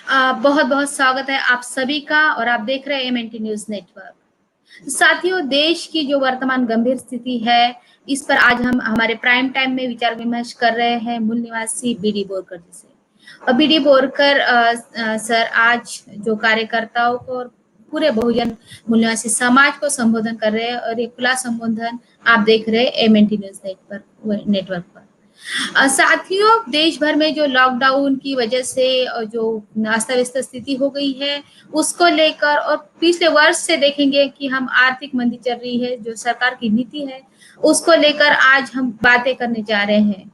बहुत बहुत स्वागत है आप सभी का और आप देख रहे हैं एमएनटी न्यूज नेटवर्क। साथियों, देश की जो वर्तमान गंभीर स्थिति है, इस पर आज हम हमारे प्राइम टाइम में विचार विमर्श कर रहे हैं मूल निवासी बीडी बोरकर जी से। और बीडी बोरकर सर आज जो कार्यकर्ताओं को और पूरे बहुजन मूल निवासी समाज को संबोधन कर रहे हैं और ये खुला संबोधन आप देख रहे हैं एमएनटी न्यूज नेटवर्क पर। साथियों, देश भर में जो लॉकडाउन की वजह से जो अस्त व्यस्त स्थिति हो गई है, उसको लेकर और पिछले वर्ष से देखेंगे कि हम आर्थिक मंदी चल रही है, जो सरकार की नीति है, उसको लेकर आज हम बातें करने जा रहे हैं।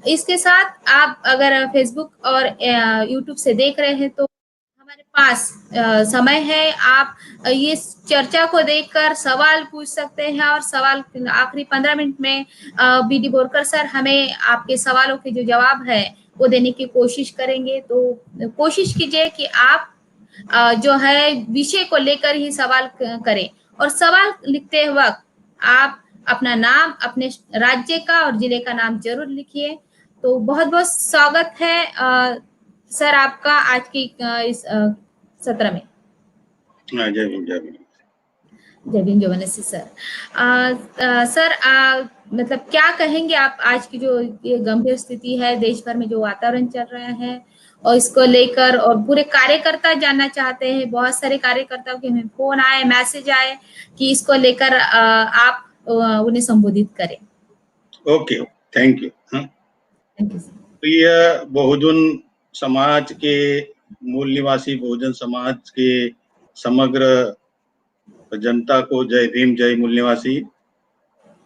इसके साथ आप अगर फेसबुक और यूट्यूब से देख रहे हैं तो हमारे पास समय है, आप ये चर्चा को देखकर सवाल पूछ सकते हैं और सवाल आखिरी 15 मिनट में बीडी बोरकर सर हमें आपके सवालों के जो जवाब है वो देने की कोशिश करेंगे। तो कोशिश कीजिए कि आप जो है विषय को लेकर ही सवाल करें और सवाल लिखते वक्त आप अपना नाम, अपने राज्य का और जिले का नाम जरूर लिखिए। तो बहुत बहुत स्वागत है सर आपका आज की इस सत्र में। जय भीम जय भीम। जय भीम जय वनसी सर। सर मतलब क्या कहेंगे आप आज की जो ये गंभीर स्थिति है, देश भर में जो वातावरण चल रहा है और इसको लेकर और पूरे कार्यकर्ता जानना चाहते हैं, बहुत सारे कार्यकर्ताओं के हमें फोन आए, मैसेज आए कि इसको लेकर आप उन्हें संबोधित करें। Okay, thank you. Thank you sir. प्रिय बहुजन समाज के, मूल निवासी बहुजन समाज के समग्र जनता को जय भीम जय मूल निवासी।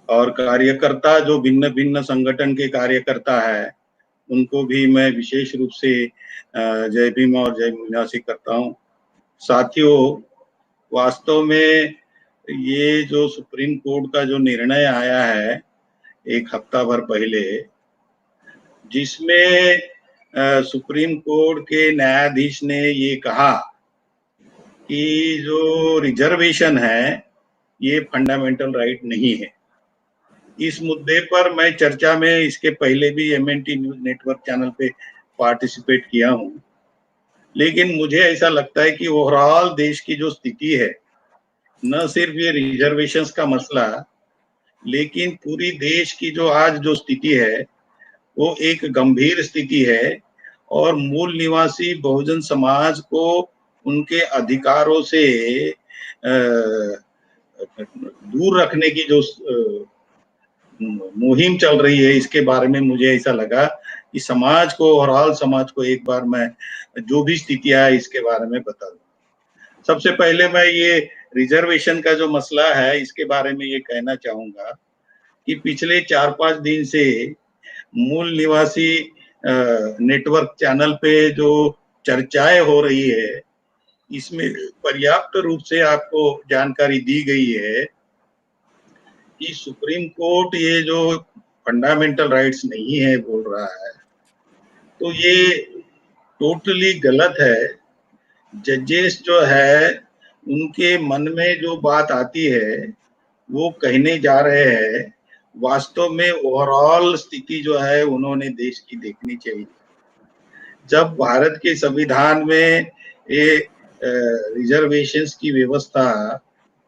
और कार्यकर्ता जो भिन्न भिन्न संगठन के कार्यकर्ता है, उनको भी मैं विशेष रूप से जय भीम और जय मूल निवासी करता हूँ। साथियों, वास्तव में ये जो सुप्रीम कोर्ट का जो निर्णय आया है एक हफ्ता भर पहले, जिसमें सुप्रीम कोर्ट के न्यायाधीश ने ये कहा कि जो रिजर्वेशन है ये फंडामेंटल राइट नहीं है। इस मुद्दे पर मैं चर्चा में इसके पहले भी एमएनटी न्यूज नेटवर्क चैनल पे पार्टिसिपेट किया हूँ, लेकिन मुझे ऐसा लगता है कि ओवरऑल देश की जो स्थिति है, न सिर्फ ये रिजर्वेशंस का मसला, लेकिन पूरी देश की जो आज जो स्थिति है वो एक गंभीर स्थिति है और मूल निवासी बहुजन समाज को उनके अधिकारों से दूर रखने की जो मुहिम चल रही है, इसके बारे में मुझे ऐसा लगा कि समाज को, ओवरऑल समाज को एक बार मैं जो भी स्थितियां है इसके बारे में बता दूं। सबसे पहले मैं ये रिजर्वेशन का जो मसला है इसके बारे में ये कहना चाहूंगा कि पिछले 4-5 दिन से मूल निवासी नेटवर्क चैनल पे जो चर्चाएं हो रही है, इसमें पर्याप्त रूप से आपको जानकारी दी गई है कि सुप्रीम कोर्ट ये जो फंडामेंटल राइट्स नहीं है बोल रहा है, तो ये टोटली गलत है। जजेस जो है उनके मन में जो बात आती है वो कहने जा रहे हैं, वास्तव में ओवरऑल स्थिति जो है उन्होंने देश की देखनी चाहिए। जब भारत के संविधान में ये रिजर्वेशंस की व्यवस्था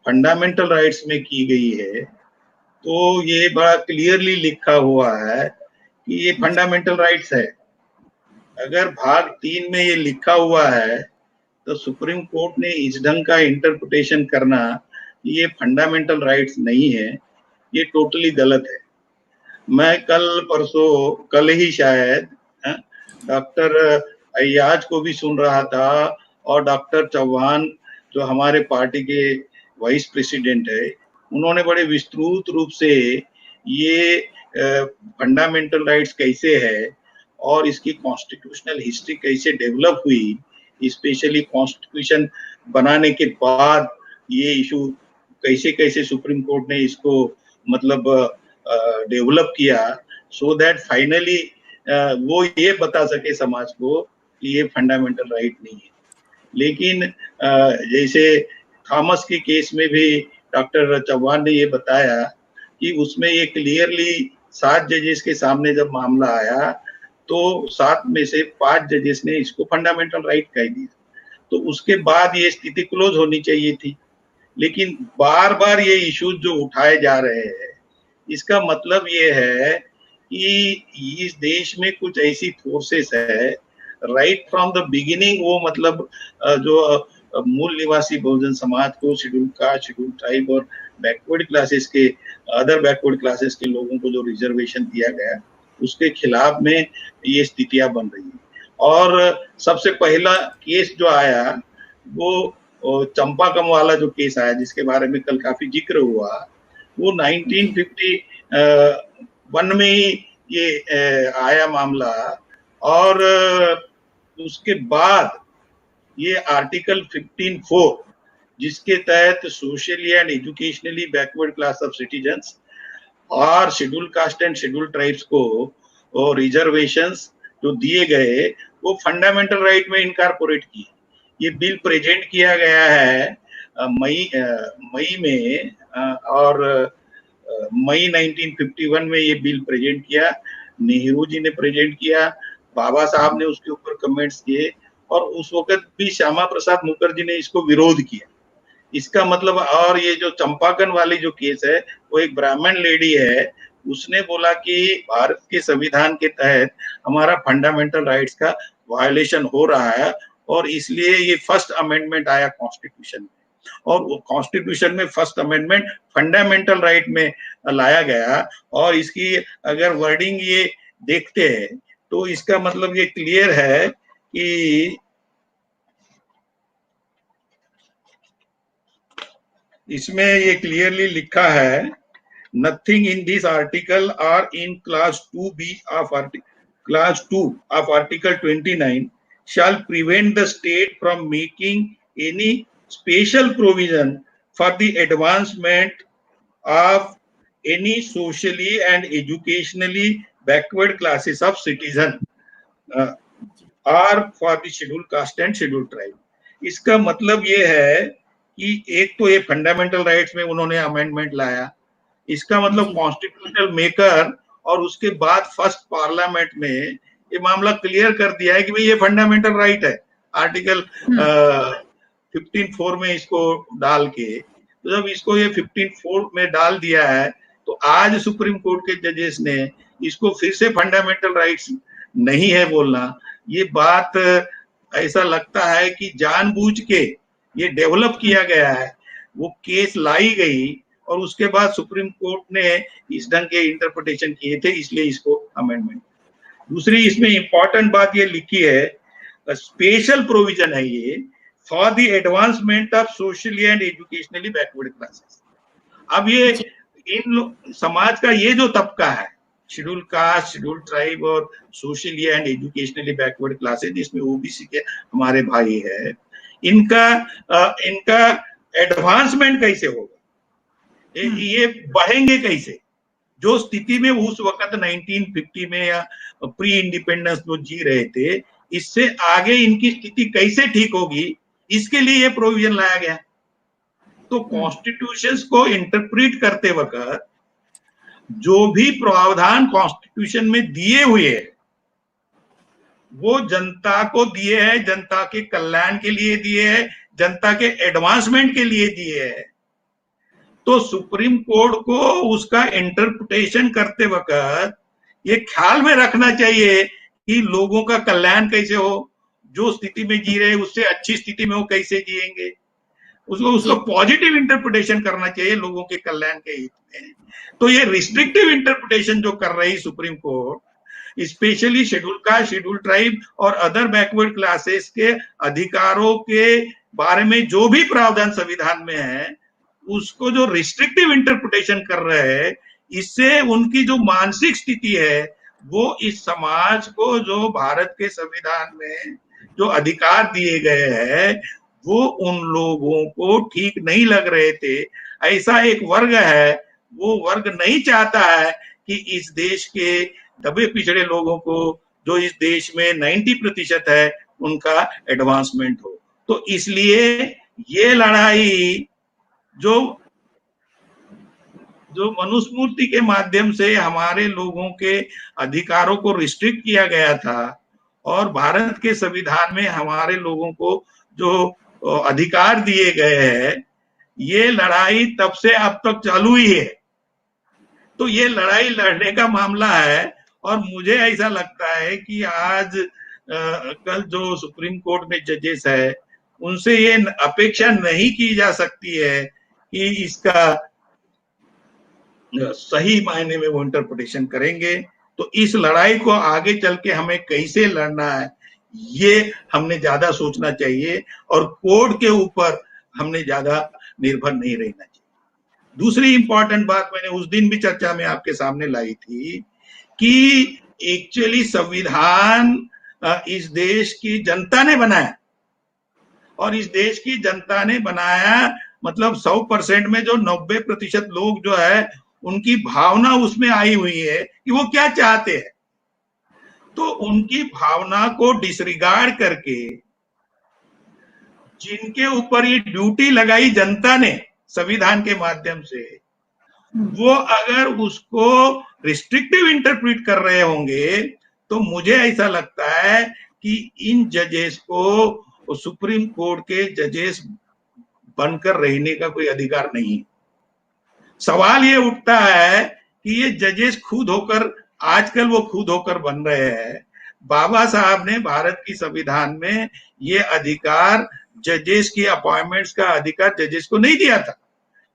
फंडामेंटल राइट्स में की गई है, तो ये बड़ा क्लियरली लिखा हुआ है कि ये फंडामेंटल राइट्स है। अगर भाग 3 में ये लिखा हुआ है तो सुप्रीम कोर्ट ने इस ढंग का इंटरप्रिटेशन करना ये फंडामेंटल राइट्स नहीं है, ये टोटली गलत है। मैं कल ही शायद डॉक्टर अय्याज को भी सुन रहा था और डॉक्टर चौहान जो हमारे पार्टी के वाइस प्रेसिडेंट है, उन्होंने बड़े विस्तृत रूप से ये फंडामेंटल राइट्स कैसे है और इसकी कॉन्स्टिट्यूशनल हिस्ट्री कैसे डेवलप हुई, स्पेशली कॉन्स्टिट्यूशन बनाने के बाद ये इशू कैसे कैसे सुप्रीम कोर्ट ने इसको मतलब डेवलप किया, सो दैट फाइनली वो ये बता सके समाज को कि ये फंडामेंटल राइट नहीं है। लेकिन जैसे थॉमस के केस में भी डॉक्टर चौहान ने ये बताया कि उसमें ये क्लियरली 7 जजेस के सामने जब मामला आया तो 7 में से 5 जजेस ने इसको फंडामेंटल राइट कह दिया, तो उसके बाद ये स्थिति क्लोज होनी चाहिए थी। लेकिन बार बार ये इश्यूज जो उठाए जा रहे हैं, इसका मतलब ये है कि इस देश में कुछ ऐसी फोर्सेस है, राइट फ्रॉम द बिगिनिंग, वो मतलब जो मूल निवासी बहुजन समाज को, शेड्यूल कास्ट, शेड्यूल ट्राइब और बैकवर्ड क्लासेस के, अदर बैकवर्ड क्लासेस के लोगों को जो रिजर्वेशन दिया गया, उसके खिलाफ में ये स्थितियां बन रही है। और सबसे पहला केस जो आया वो चंपाकम वाला जो केस आया, जिसके बारे में कल काफी जिक्र हुआ, वो 1951 में ही ये आया मामला। और उसके बाद ये आर्टिकल 15(4), जिसके तहत socially and educationally backward class of citizens और schedule caste and schedule tribes को रिजर्वेशंस जो दिए गए, वो फंडामेंटल राइट में इनकॉर्पोरेट किए। ये बिल प्रेजेंट किया गया है मई में, और मई 1951 में ये बिल प्रेजेंट किया। नेहरू जी ने प्रेजेंट किया, बाबा साहब ने उसके ऊपर कमेंट्स किए, और उस वक्त भी श्यामा प्रसाद मुखर्जी ने इसको विरोध किया। इसका मतलब, और ये जो चंपाकन वाली जो केस है, वो एक ब्राह्मण लेडी है, उसने बोला कि भारत के संविधान के तहत हमारा फंडामेंटल राइट्स का वायलेशन हो रहा है, और इसलिए ये फर्स्ट अमेंडमेंट आया कॉन्स्टिट्यूशन में, और वो कॉन्स्टिट्यूशन में फर्स्ट अमेंडमेंट फंडामेंटल राइट में लाया गया। और इसकी अगर वर्डिंग ये देखते हैं तो इसका मतलब ये क्लियर है कि इसमें ये क्लियरली लिखा है, nothing in this article or in clause 2B of article 29 shall prevent the state from making any special provision for the advancement of any socially and educationally backward classes of citizen or for the scheduled caste and scheduled tribe। इसका मतलब ये है कि एक तो ये fundamental rights में उन्होंने अमेंडमेंट लाया, इसका मतलब कॉन्स्टिट्यूशनल मेकर और उसके बाद फर्स्ट पार्लियामेंट में ये मामला क्लियर कर दिया है कि भाई ये फंडामेंटल राइट है, आर्टिकल 15(4) में इसको डाल के। तो जब इसको ये 15(4) में डाल दिया है, तो आज सुप्रीम कोर्ट के जजेस ने इसको फिर से फंडामेंटल राइट्स नहीं है बोलना, ये बात ऐसा लगता है कि जानबूझ के ये डेवलप किया गया है। वो केस लाई गई और उसके बाद सुप्रीम कोर्ट ने इस ढंग के इंटरप्रिटेशन किए थे, इसलिए इसको अमेंडमेंट। दूसरी इसमें इंपॉर्टेंट बात ये लिखी है, स्पेशल प्रोविजन है ये, for the advancement of socially and educationally backward classes. अब ये इन समाज का ये जो तबका है, शेड्यूल कास्ट, शेड्यूल ट्राइब और socially and educationally backward classes, जिसमें ओबीसी के हमारे भाई है, इनका एडवांसमेंट कैसे होगा, ये बढ़ेंगे कैसे? जो स्थिति में उस वक्त 1950 में या प्री इंडिपेंडेंस जो जी रहे थे, इससे आगे इनकी स्थिति कैसे ठीक होगी, इसके लिए ये प्रोविजन लाया गया। तो कॉन्स्टिट्यूशंस को इंटरप्रेट करते वक्त जो भी प्रावधान कॉन्स्टिट्यूशन में दिए हुए हैं, वो जनता को दिए हैं, जनता के कल्याण के लिए दिए हैं, जनता के एडवांसमेंट के लिए दिए हैं। तो सुप्रीम कोर्ट को उसका इंटरप्रिटेशन करते वक्त ये ख्याल में रखना चाहिए कि लोगों का कल्याण कैसे हो, जो स्थिति में जी रहे उससे अच्छी स्थिति में वो कैसे जिएंगे, उसको पॉजिटिव इंटरप्रिटेशन करना चाहिए लोगों के कल्याण के हित में। तो ये रिस्ट्रिक्टिव इंटरप्रिटेशन जो कर रही supreme court, specially schedule caste, schedule tribe और अदर बैकवर्ड क्लासेस के अधिकारों के बारे में जो भी प्रावधान संविधान में है, उसको जो रिस्ट्रिक्टिव इंटरप्रिटेशन कर रहे हैं, इससे उनकी जो मानसिक स्थिति है, वो इस समाज को जो भारत के संविधान में जो अधिकार दिए गए हैं, वो उन लोगों को ठीक नहीं लग रहे थे। ऐसा एक वर्ग है, वो वर्ग नहीं चाहता है कि इस देश के दबे पिछड़े लोगों को, जो इस देश में 90% है, उनका एडवांसमेंट हो। तो इसलिए ये लड़ाई जो जो मनुस्मृति के माध्यम से हमारे लोगों के अधिकारों को रिस्ट्रिक्ट किया गया था और भारत के संविधान में हमारे लोगों को जो अधिकार दिए गए हैं, ये लड़ाई तब से अब तक चालू ही है। तो ये लड़ाई लड़ने का मामला है और मुझे ऐसा लगता है कि आज कल जो सुप्रीम कोर्ट में जजेस है उनसे ये अपेक्षा नहीं की जा सकती है कि इसका सही मायने में वो इंटरप्रिटेशन करेंगे। तो इस लड़ाई को आगे चल के हमें कैसे लड़ना है ये हमने ज्यादा सोचना चाहिए और कोर्ट के ऊपर हमने ज्यादा निर्भर नहीं रहना चाहिए। दूसरी इंपॉर्टेंट बात मैंने उस दिन भी चर्चा में आपके सामने लाई थी कि एक्चुअली संविधान इस देश की जनता ने बनाया और इस देश की जनता ने बनाया मतलब 100% में जो 90% लोग जो है उनकी भावना उसमें आई हुई है कि वो क्या चाहते हैं। तो उनकी भावना को डिसरिगार्ड करके जिनके ऊपर ये ड्यूटी लगाई जनता ने संविधान के माध्यम से, वो अगर उसको रिस्ट्रिक्टिव इंटरप्रेट कर रहे होंगे तो मुझे ऐसा लगता है कि इन जजेस को सुप्रीम कोर्ट के जजेस बनकर रहने का कोई अधिकार नहीं। सवाल ये उठता है कि ये जजेस खुद होकर आजकल वो खुद होकर बन रहे हैं। बाबा साहब ने भारत की संविधान में ये अधिकार जजेस की अपॉइंटमेंट्स का अधिकार जजेस को नहीं दिया था।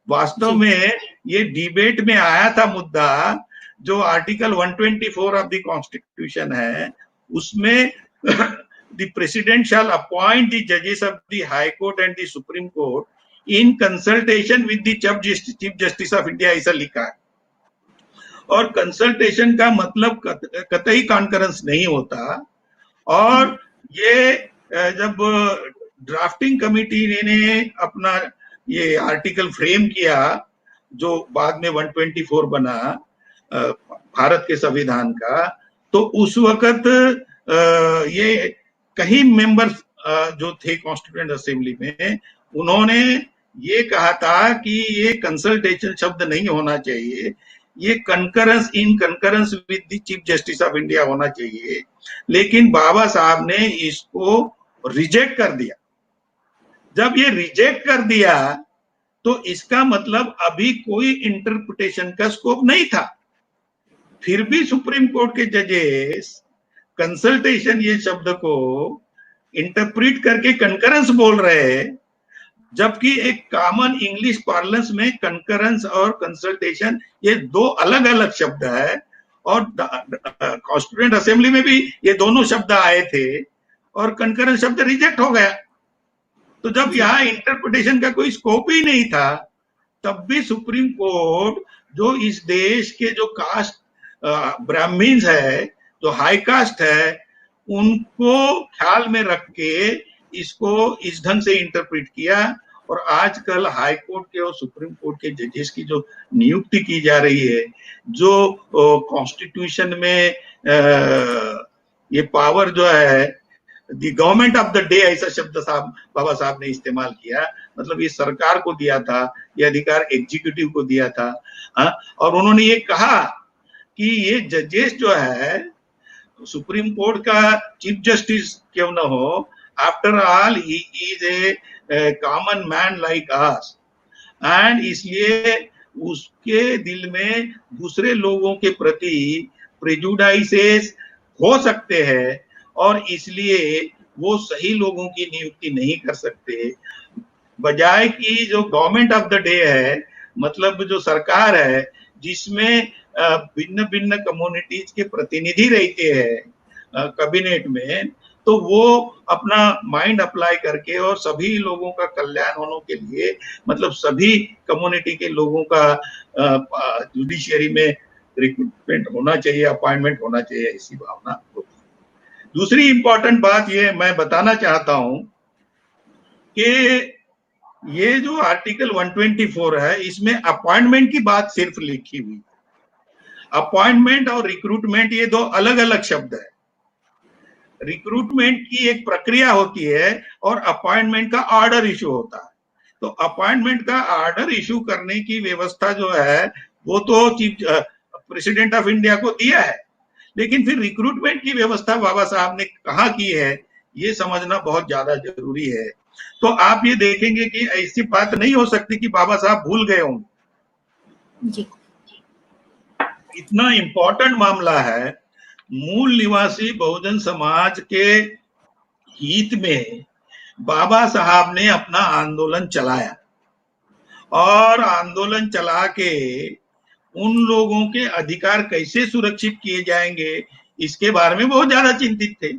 वास्तव में ये डिबेट में आया था मुद्दा, जो आर्टिकल 124 ऑफ द कॉन्स्टिट्यूशन है उसमें the president shall appoint the जजेस of the high court and the supreme court in consultation with the chief justice of India, ऐसा लिखा है। और कंसल्टेशन का मतलब कतई कॉन्करेंस नहीं होता। और ये जब ड्राफ्टिंग कमिटी ने अपना ये आर्टिकल फ्रेम किया जो बाद में 124 बना भारत के संविधान का, तो उस वक्त ये कई मेंबर्स जो थे कॉन्स्टिट्यूएंट असेंबली में, उन्होंने ये कहा था कि ये कंसल्टेशन शब्द नहीं होना चाहिए, ये concurrence in concurrence with the chief justice of India होना चाहिए। लेकिन बाबा साहब ने इसको रिजेक्ट कर दिया। जब ये रिजेक्ट कर दिया तो इसका मतलब अभी कोई इंटरप्रिटेशन का स्कोप नहीं था। फिर भी सुप्रीम कोर्ट के जजेस कंसल्टेशन ये शब्द को इंटरप्रेट करके कंकरेंस बोल रहे हैं, जबकि एक कॉमन इंग्लिश पार्लेंस में कंकरेंस और कंसल्टेशन ये दो अलग अलग शब्द है। और कॉन्स्टिट्यूएंट असेंबली में भी ये दोनों शब्द आए थे और कंकरेंस शब्द रिजेक्ट हो गया। तो जब यहाँ इंटरप्रिटेशन का कोई स्कोप ही नहीं था, तब भी सुप्रीम कोर्ट जो इस देश के जो कास्ट ब्राह्मण्स है, जो हाई कास्ट है, उनको ख्याल में रख के इसको इस ढंग से इंटरप्रेट किया। और आजकल हाई कोर्ट के और सुप्रीम कोर्ट के जजेस की जो नियुक्ति की जा रही है, जो कॉन्स्टिट्यूशन में ये पावर जो है the government of the day, ऐसा शब्द बाबा साहब ने इस्तेमाल किया, मतलब ये सरकार को दिया था, ये अधिकार एग्जीक्यूटिव को दिया था। और उन्होंने ये कहा कि ये जजेस जो है, सुप्रीम कोर्ट का चीफ जस्टिस क्यों ना हो, after all he is a common man like us, and इसलिए उसके दिल में दूसरे लोगों के प्रति प्रेजुडाइसेस हो सकते हैं और इसलिए वो सही लोगों की नियुक्ति नहीं कर सकते। बजाय कि जो गवर्नमेंट ऑफ द डे है, मतलब जो सरकार है जिसमें भिन्न भिन्न कम्युनिटीज के प्रतिनिधि रहते हैं कैबिनेट में, तो वो अपना माइंड अप्लाई करके और सभी लोगों का कल्याण होने के लिए, मतलब सभी कम्युनिटी के लोगों का जुडिशियरी में रिक्रूटमेंट होना चाहिए, अपॉइंटमेंट होना चाहिए, ऐसी भावना होती है। दूसरी इंपॉर्टेंट बात ये मैं बताना चाहता हूं कि ये जो आर्टिकल 124 है, इसमें अपॉइंटमेंट की बात सिर्फ लिखी हुई है। अपॉइंटमेंट और रिक्रूटमेंट ये दो अलग अलग शब्द है। रिक्रूटमेंट की एक प्रक्रिया होती है और अपॉइंटमेंट का ऑर्डर इशू होता है। तो अपॉइंटमेंट का ऑर्डर इशू करने की व्यवस्था जो है वो तो चीफ प्रेसिडेंट ऑफ इंडिया को दिया है, लेकिन फिर रिक्रूटमेंट की व्यवस्था बाबा साहब ने कहाँ की है, ये समझना बहुत ज्यादा जरूरी है। तो आप ये देखेंगे कि ऐसी बात नहीं हो सकती कि बाबा साहब भूल गए होंगे। जी इतना इम्पोर्टेंट मामला है, मूल निवासी बहुजन समाज के हित में बाबा साहब ने अपना आंदोलन चलाया, और आंदोलन चला के उन लोगों के अधिकार कैसे सुरक्षित किए जाएंगे इसके बारे में बहुत ज्यादा चिंतित थे।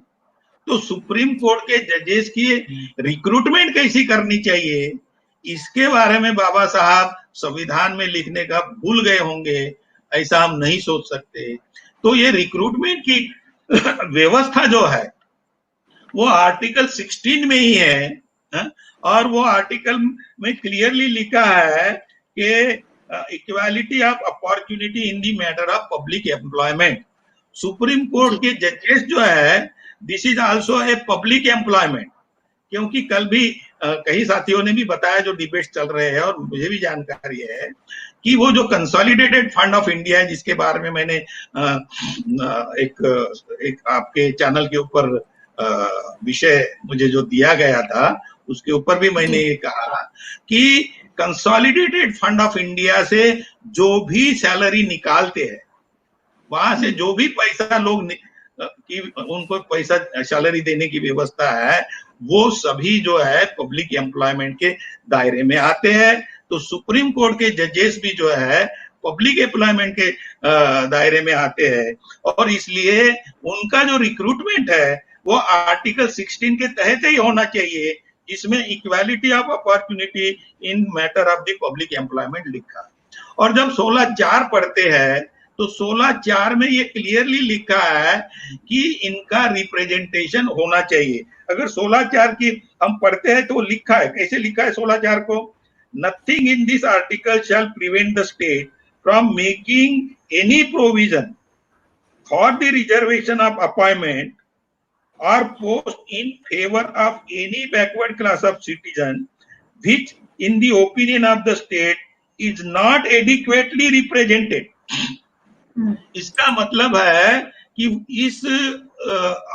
तो सुप्रीम कोर्ट के जजेस की रिक्रूटमेंट कैसी करनी चाहिए, इसके बारे में बाबा साहब संविधान में लिखने का भूल गए होंगे, ऐसा हम नहीं सोच सकते। तो ये रिक्रूटमेंट की व्यवस्था जो है वो आर्टिकल 16 में ही है, और वो आर्टिकल में क्लियरली लिखा है कि equality of opportunity in the matter of public employment. Supreme court के जजेस जो है, this is also a public employment, क्योंकि कल भी कई साथियों ने भी बताया जो डिबेट चल रहे हैं, और मुझे भी जानकारी है कि वो जो कंसोलिडेटेड फंड ऑफ इंडिया है, जिसके बारे में मैंने एक आपके चैनल के ऊपर विषय मुझे जो दिया गया था, उसके ऊपर भी मैंने ये कहा कि कंसोलिडेटेड फंड ऑफ इंडिया से जो भी सैलरी निकालते हैं, वहां से जो भी पैसा लोग कि उनको पैसा सैलरी देने की व्यवस्था है, वो सभी जो है पब्लिक एम्प्लॉयमेंट के दायरे में आते हैं। तो सुप्रीम कोर्ट के जजेस भी जो है पब्लिक एम्प्लॉयमेंट के दायरे में आते हैं, और इसलिए उनका जो रिक्रूटमेंट है वो आर्टिकल 16 के तहत ही होना चाहिए, जिसमें equality of opportunity in matter of the public employment लिखा। और जब 16(4) पढ़ते हैं तो 16(4) में ये क्लियरली लिखा है कि इनका रिप्रेजेंटेशन होना चाहिए। अगर 16(4) की हम पढ़ते हैं तो लिखा है, कैसे लिखा है 16(4) को, nothing in this article shall prevent the state from making any provision for the reservation of appointment or post in favor of any backward class of citizen which in the opinion of the state is not adequately represented। इसका मतलब है कि इस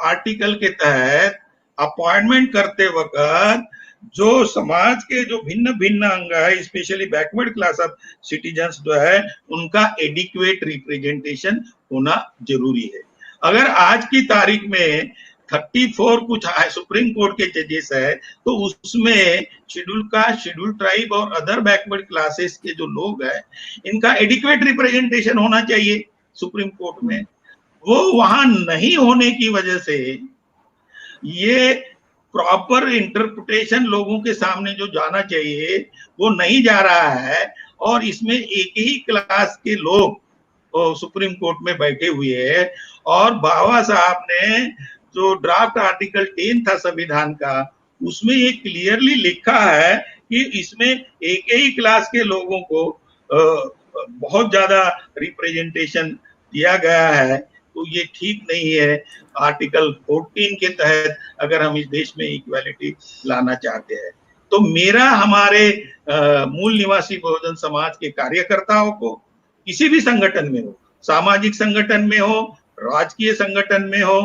article के तहत appointment करते वक्त जो समाज के जो भिन्न भिन्न अंग है, specially backward class of citizens जो है, उनका एडिक्वेट रिप्रेजेंटेशन होना जरूरी है। अगर आज की तारीख में 34 कुछ सुप्रीम कोर्ट के जजेस है, तो उसमें शेड्यूल कास्ट, शेड्यूल ट्राइब और अदर बैकवर्ड क्लासेस के जो लोग हैं, इनका एडिक्वेट रिप्रेजेंटेशन होना चाहिए सुप्रीम कोर्ट में। वो वहां नहीं होने की वजह से ये प्रॉपर इंटरप्रिटेशन लोगों के सामने जो जाना चाहिए वो नहीं जा रहा है, और इसमें एक ही क्लास के लोग सुप्रीम कोर्ट में बैठे हुए हैं। और बाबा साहब ने जो ड्राफ्ट आर्टिकल 10 था संविधान का, उसमें ये क्लियरली लिखा है कि इसमें एक ही क्लास के लोगों को बहुत ज्यादा रिप्रेजेंटेशन दिया गया है, तो ये ठीक नहीं है। आर्टिकल 14 के तहत अगर हम इस देश में इक्वालिटी लाना चाहते हैं, तो मेरा हमारे मूल निवासी बहुजन समाज के कार्यकर्ताओं को किसी भी संगठन में हो, सामाजिक संगठन में हो, राजकीय संगठन में हो,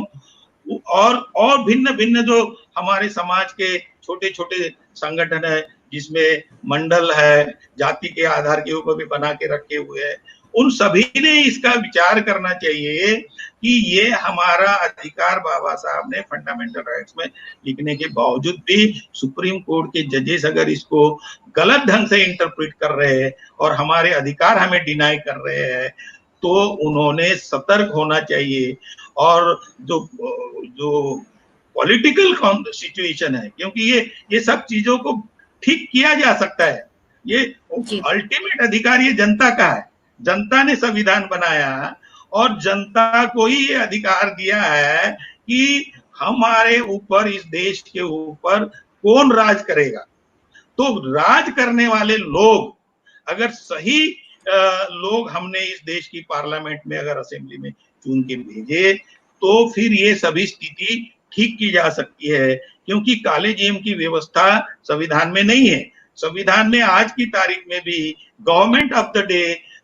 और भिन्न भिन्न जो हमारे समाज के छोटे छोटे संगठन है, जिसमें मंडल है, जाति के आधार के ऊपर भी बना के रखे हुए हैं, उन सभी ने इसका विचार करना चाहिए कि ये हमारा अधिकार बाबा साहब ने फंडामेंटल राइट्स में लिखने के बावजूद भी सुप्रीम कोर्ट के जजेस अगर इसको गलत ढंग से इंटरप्रेट कर रहे हैं और हमारे अधिकार हमें डिनाई कर रहे हैं, तो उन्होंने सतर्क होना चाहिए। और जो पॉलिटिकल सिचुएशन है, क्योंकि ये सब चीजों को ठीक किया जा सकता है, ये अल्टीमेट अधिकार ये जनता का है, जनता ने संविधान बनाया और जनता को ही ये अधिकार दिया है कि हमारे ऊपर, इस देश के ऊपर कौन राज करेगा। तो राज करने वाले लोग अगर सही लोग हमने इस देश की पार्लियामेंट में अगर असेंबली में चुन के भेजे, तो फिर ये सभी स्थिति ठीक की जा सकती है, क्योंकि कॉलेजियम की व्यवस्था संविधान में नहीं है। संविधान में आज की तारीख में भी government of the day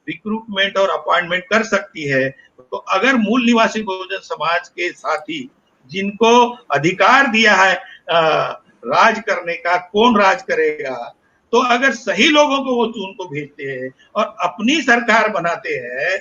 recruitment और अपॉइंटमेंट कर सकती है, तो अगर मूल निवासी बहुजन समाज के साथी जिनको अधिकार दिया है राज करने का, कौन राज करेगा, तो अगर सही लोगों को वो चुन को भेजते हैं और अपनी सरकार बनाते हैं,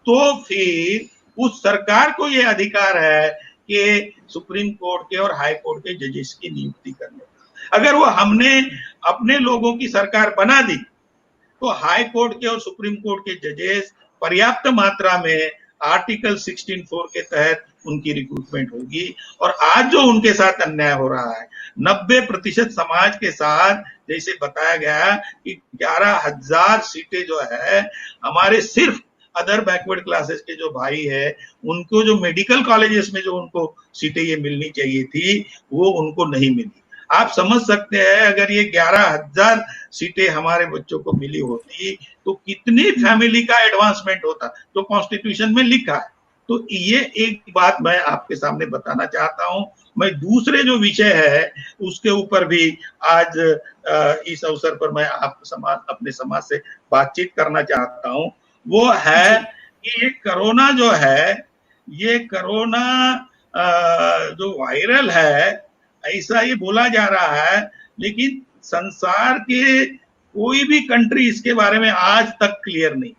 तो फिर उस सरकार को ये अधिकार है कि सुप्रीम कोर्ट के और हाई कोर्ट के जजेस की नियुक्ति करने का। अगर वो हमने अपने लोगों की सरकार बना दी, तो हाई कोर्ट के और सुप्रीम कोर्ट के जजेस पर्याप्त मात्रा में आर्टिकल 16(4) के तहत उनकी रिक्रूटमेंट होगी। और आज जो उनके साथ अन्याय हो रहा है, 90% समाज के साथ, जैसे बताया गया कि 11,000 सीटें जो है हमारे सिर्फ अदर बैकवर्ड क्लासेस के जो भाई है, उनको जो मेडिकल कॉलेजेस में जो उनको सीटें ये मिलनी चाहिए थी, वो उनको नहीं मिली। आप समझ सकते हैं अगर ये 11,000 सीटें हमारे बच्चों को मिली होती तो कितनी फैमिली का एडवांसमेंट होता, जो कॉन्स्टिट्यूशन में लिखा है। तो ये एक बात मैं आपके सामने बताना चाहता हूं। मैं दूसरे जो विषय है उसके ऊपर भी आज इस अवसर पर मैं अपने समाज से बातचीत करना चाहता हूं। वो है कि ये कोरोना जो है, ये कोरोना जो वायरल है, ऐसा ये बोला जा रहा है, लेकिन संसार के कोई भी कंट्री इसके बारे में आज तक क्लियर नहीं,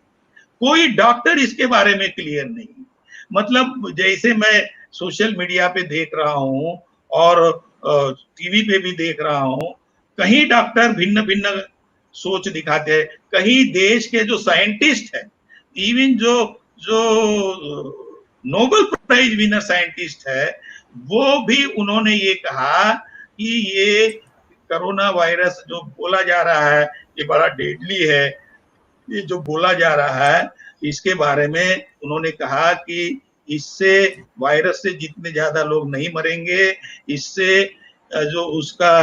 कोई डॉक्टर इसके बारे में क्लियर नहीं। मतलब जैसे मैं सोशल मीडिया पे देख रहा हूं और टीवी पे भी देख रहा हूं, कहीं डॉक्टर भिन्न भिन्न सोच दिखाते हैं, कहीं देश के जो साइंटिस्ट है, इवन जो नोबेल प्राइज विनर साइंटिस्ट है, वो भी उन्होंने ये कहा कि ये कोरोना वायरस जो बोला जा रहा है ये बड़ा डेडली है। ये जो बोला जा रहा है इसके बारे में उन्होंने कहा कि इससे वायरस से जितने ज्यादा लोग नहीं मरेंगे, इससे जो उसका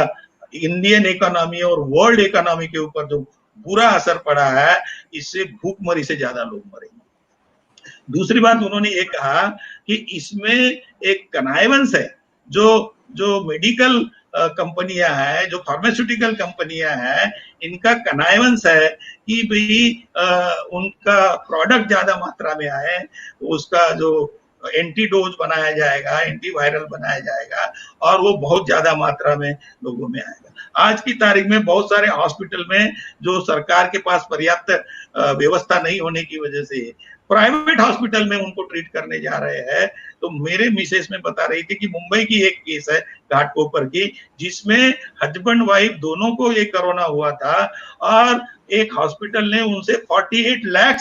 इंडियन इकोनॉमी और वर्ल्ड इकोनॉमी के ऊपर जो बुरा असर पड़ा है, इससे भूखमरी से ज्यादा लोग मरेंगे। दूसरी बात उन्होंने ये कहा कि इसमें एक कनाइवेंस है, जो मेडिकल कंपनियां हैं, जो फार्मास्यूटिकल कंपनियां हैं, इनका कनाइवेंस है कि भाई उनका प्रोडक्ट ज्यादा मात्रा में आए, उसका जो एंटीडोज बनाया जाएगा, एंटीवायरल बनाया जाएगा और वो बहुत ज्यादा मात्रा में लोगों में आएगा। आज की तारीख में बहुत सारे हॉस्पिटल में जो सरकार के पास पर्याप्त व्यवस्था नहीं होने की वजह से प्राइवेट हॉस्पिटल में उनको ट्रीट करने जा रहे हैं। तो मेरे मिसेस में बता रही थी कि मुंबई की एक केस है घाटकोपर की, जिसमें हस्बैंड वाइफ दोनों को ये कोरोना हुआ था और एक हॉस्पिटल ने उनसे 48 लाख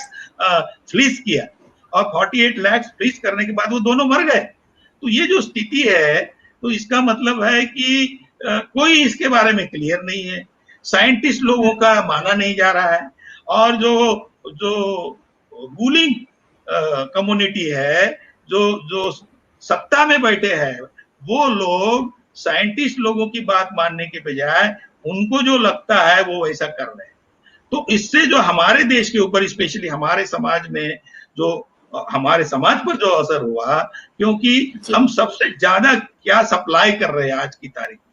फ्रीज किया और 48 लाख फ्रीज करने के बाद वो दोनों मर गए। तो ये जो स्थिति है, तो इसका मतलब है कि कोई इसके बारे में क्लियर नहीं है, साइंटिस्ट लोगों का माना नहीं जा रहा है, और जो रूलिंग कम्युनिटी है, जो सत्ता में बैठे हैं, वो लोग साइंटिस्ट लोगों की बात मानने के बजाय उनको जो लगता है वो वैसा कर रहे हैं। तो इससे जो हमारे देश के ऊपर, स्पेशली हमारे समाज में, जो हमारे समाज पर जो असर हुआ, क्योंकि हम सबसे ज्यादा क्या सप्लाई कर रहे हैं आज की तारीख में,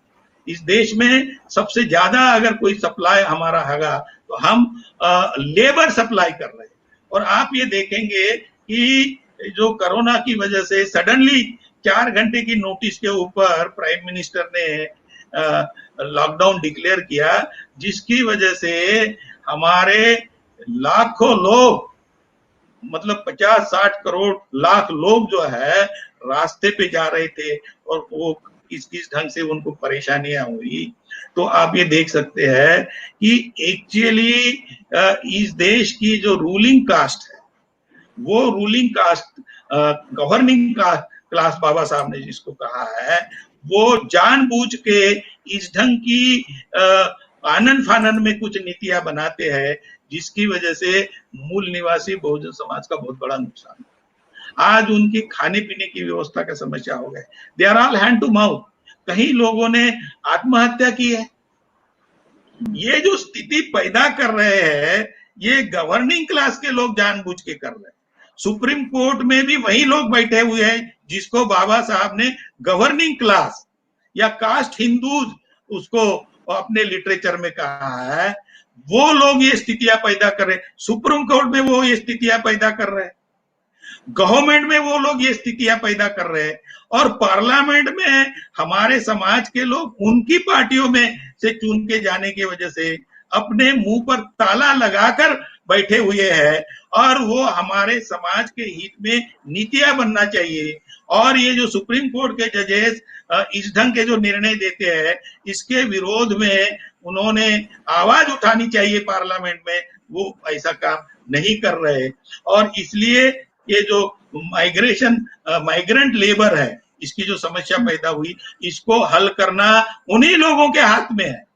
इस देश में सबसे ज्यादा अगर कोई सप्लाई हमारा हैगा तो हम लेबर सप्लाई कर रहे हैं। और आप ये देखेंगे कि जो कोरोना की वजह से सडनली 4 घंटे की नोटिस के ऊपर प्राइम मिनिस्टर ने लॉकडाउन डिक्लेयर किया, जिसकी वजह से हमारे लाखों लोग, मतलब 50-60 करोड़ लाख लोग जो है रास्ते पे जा रहे थे और वो किस ढंग से उनको परेशानियां हुई। तो आप ये देख सकते हैं कि एक्चुअली इस देश की जो रूलिंग कास्ट है, वो रूलिंग कास्ट, गवर्निंग क्लास बाबा साहब ने जिसको कहा है, वो जानबूझ के इस ढंग की आनन फानन में कुछ नीतियां बनाते हैं, जिसकी वजह से मूल निवासी बहुजन समाज का बहुत बड़ा नुकसान है। आज उनकी खाने पीने की व्यवस्था का समस्या हो गए, they are all hand to mouth. कहीं लोगों ने आत्महत्या की है। ये जो स्थिति पैदा कर रहे हैं, ये गवर्निंग क्लास के लोग जानबूझ के कर रहे हैं। सुप्रीम कोर्ट में भी वही लोग बैठे हुए हैं जिसको बाबा साहब ने गवर्निंग क्लास या कास्ट हिंदूज उसको अपने लिटरेचर में कहा है। वो लोग ये स्थितियां पैदा कर रहे हैं, सुप्रीम कोर्ट में वो ये स्थितियां पैदा कर रहे हैं, गवर्नमेंट में वो लोग ये स्थितियां पैदा कर रहे हैं, और पार्लियामेंट में हमारे समाज के लोग उनकी पार्टियों में से चुन के जाने की वजह से अपने मुंह पर ताला लगाकर बैठे हुए हैं, और वो हमारे समाज के हित में नीतियां बनना चाहिए। और ये जो सुप्रीम कोर्ट के जजेस इस ढंग के जो निर्णय देते हैं, इसके विरोध में उन्होंने आवाज उठानी चाहिए पार्लियामेंट में, वो ऐसा काम नहीं कर रहे। और इसलिए ये जो माइग्रेंट लेबर है, इसकी जो समस्या पैदा हुई, इसको हल करना उन्हीं लोगों के हाथ में है।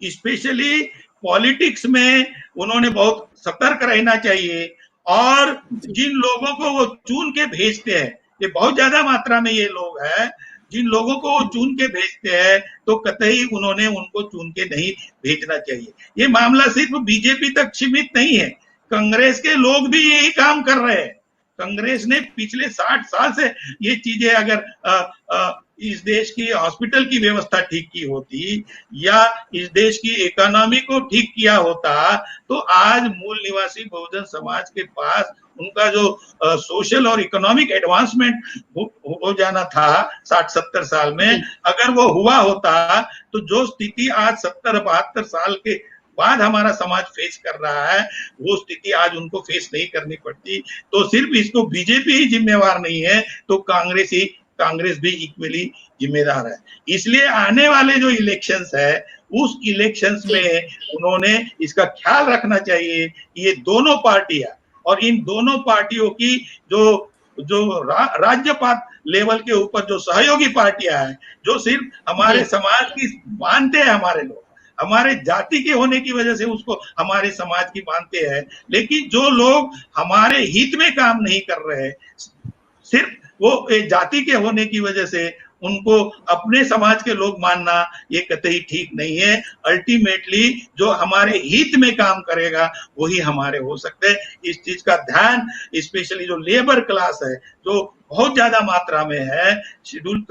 स्पेशली पॉलिटिक्स में उन्होंने बहुत सतर्क रहना चाहिए, और जिन लोगों को वो चुन के भेजते हैं, ये बहुत ज्यादा मात्रा में ये लोग हैं, जिन लोगों को वो चुन के भेजते हैं, तो कतई उन्होंने उनको चुन के नहीं भेजना चाहिए। ये मामला सिर्फ बीजेपी तक सीमित नहीं है, कांग्रेस के लोग भी यही काम कर रहे हैं। कांग्रेस ने पिछले 60 साल से ये चीजें, अगर इस देश की हॉस्पिटल की व्यवस्था ठीक की होती या इस देश की इकोनॉमी को ठीक किया होता, तो आज मूल निवासी बहुजन समाज के पास उनका जो सोशल और इकोनॉमिक एडवांसमेंट हो जाना था 60-70 साल में, अगर वो हुआ होता, तो जो स्थिति आज 70-72 साल के बाद हमारा समाज फेस कर रहा है, वो स्थिति आज उनको फेस नहीं करनी पड़ती। तो सिर्फ इसको बीजेपी ही जिम्मेवार नहीं है, तो कांग्रेस भी इक्वली जिम्मेदार है। इसलिए आने वाले जो इलेक्शंस है, उस इलेक्शंस में उन्होंने इसका ख्याल रखना चाहिए कि ये दोनों पार्टियां, और इन दोनों पार्टियों की जो राज्यपात लेवल के ऊपर जो सहयोगी पार्टियां हैं, जो सिर्फ हमारे समाज की मानते हैं, हमारे लोग हमारे जाति के होने की वजह से उसको हमारे समाज की मानते हैं, लेकिन जो लोग हमारे हित में काम नहीं कर रहे, सिर्फ वो जाति के होने की वजह से उनको अपने समाज के लोग मानना, ये कतई ठीक नहीं है। अल्टीमेटली जो हमारे हित में काम करेगा वही हमारे हो सकते हैं। इस चीज का ध्यान स्पेशली जो लेबर क्लास है, जो बहुत ज्यादा मात्रा में है, schedule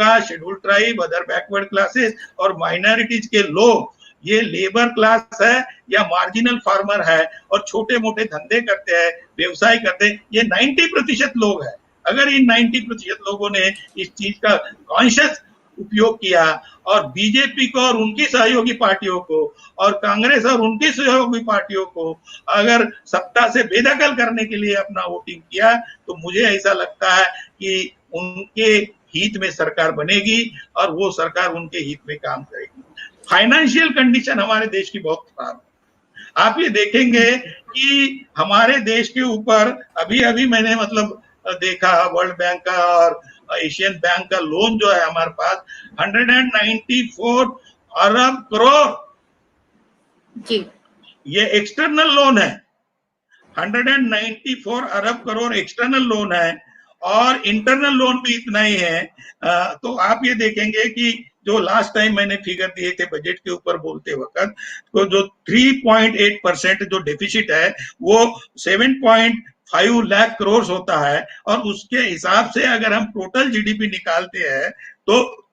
tribe, other backward classes और माइनॉरिटीज के लोग, ये लेबर क्लास है या मार्जिनल फार्मर है और छोटे मोटे धंधे करते हैं, व्यवसाय करते हैं, ये 90% लोग हैं। अगर इन 90% लोगों ने इस चीज का कॉन्शियस उपयोग किया, और बीजेपी को और उनकी सहयोगी पार्टियों को, और कांग्रेस और उनकी सहयोगी पार्टियों को अगर सत्ता से बेदखल करने के लिए अपना वोटिंग किया, तो मुझे ऐसा लगता है कि उनके हित में सरकार बनेगी और वो सरकार उनके हित में काम करेगी। फाइनेंशियल कंडीशन हमारे देश की बहुत खराब है। आप ये देखेंगे कि हमारे देश के ऊपर अभी मैंने देखा, वर्ल्ड बैंक का और एशियन बैंक का लोन जो है हमारे पास 194 अरब करोड़ जी, ये एक्सटर्नल लोन है। 194 अरब करोड़ एक्सटर्नल लोन है, और इंटरनल लोन भी इतना ही है। तो आप ये देखेंगे कि जो लास्ट टाइम मैंने फिगर दिए थे बजट के ऊपर बोलते वक्त, तो जो 3.8% जो डेफिसिट है, वो 7.5 लाख करोड़ होता है, और उसके हिसाब से अगर हम टोटल जीडीपी निकालते हैं तो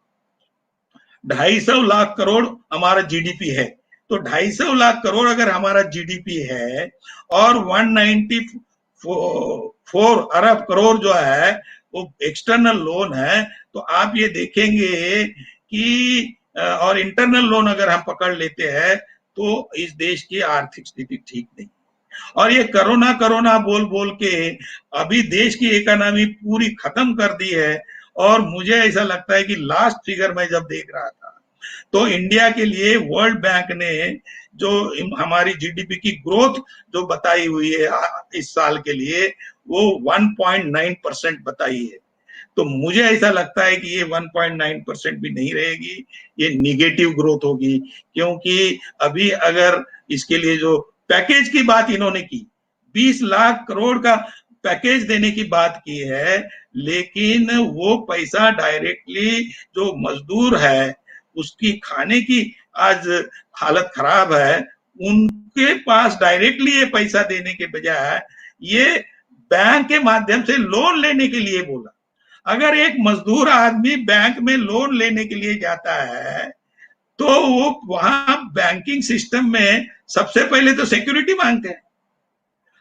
250 लाख करोड़ हमारा जीडीपी है। तो 250 लाख करोड़ अगर हमारा जीडीपी है, और 194 अरब करोड़ जो है वो एक्सटर्नल लोन है, तो आप ये देखेंगे कि और इंटरनल लोन अगर हम पकड़ लेते हैं, तो इस देश की आर्थिक स्थिति ठीक नहीं। और ये कोरोना बोल के अभी देश की इकोनॉमी पूरी खत्म कर दी है। और मुझे ऐसा लगता है कि लास्ट फिगर मैं जब देख रहा था, तो इंडिया के लिए वर्ल्ड बैंक ने जो हमारी जीडीपी की ग्रोथ जो बताई हुई है इस साल के लिए, वो 1.9% बताई है। तो मुझे ऐसा लगता है कि ये 1.9% भी नहीं रहेगी, ये निगेटिव ग्रोथ होगी। क्योंकि अभी अगर इसके लिए जो पैकेज की बात इन्होंने की, 20 लाख करोड़ का पैकेज देने की बात की है, लेकिन वो पैसा डायरेक्टली जो मजदूर है उसकी खाने की आज हालत खराब है, उनके पास डायरेक्टली ये पैसा देने के बजाय ये बैंक के माध्यम से लोन लेने के लिए बोला। अगर एक मजदूर आदमी बैंक में लोन लेने के लिए जाता है, तो वो वहां बैंकिंग सिस्टम में सबसे पहले तो सिक्योरिटी मांगते हैं।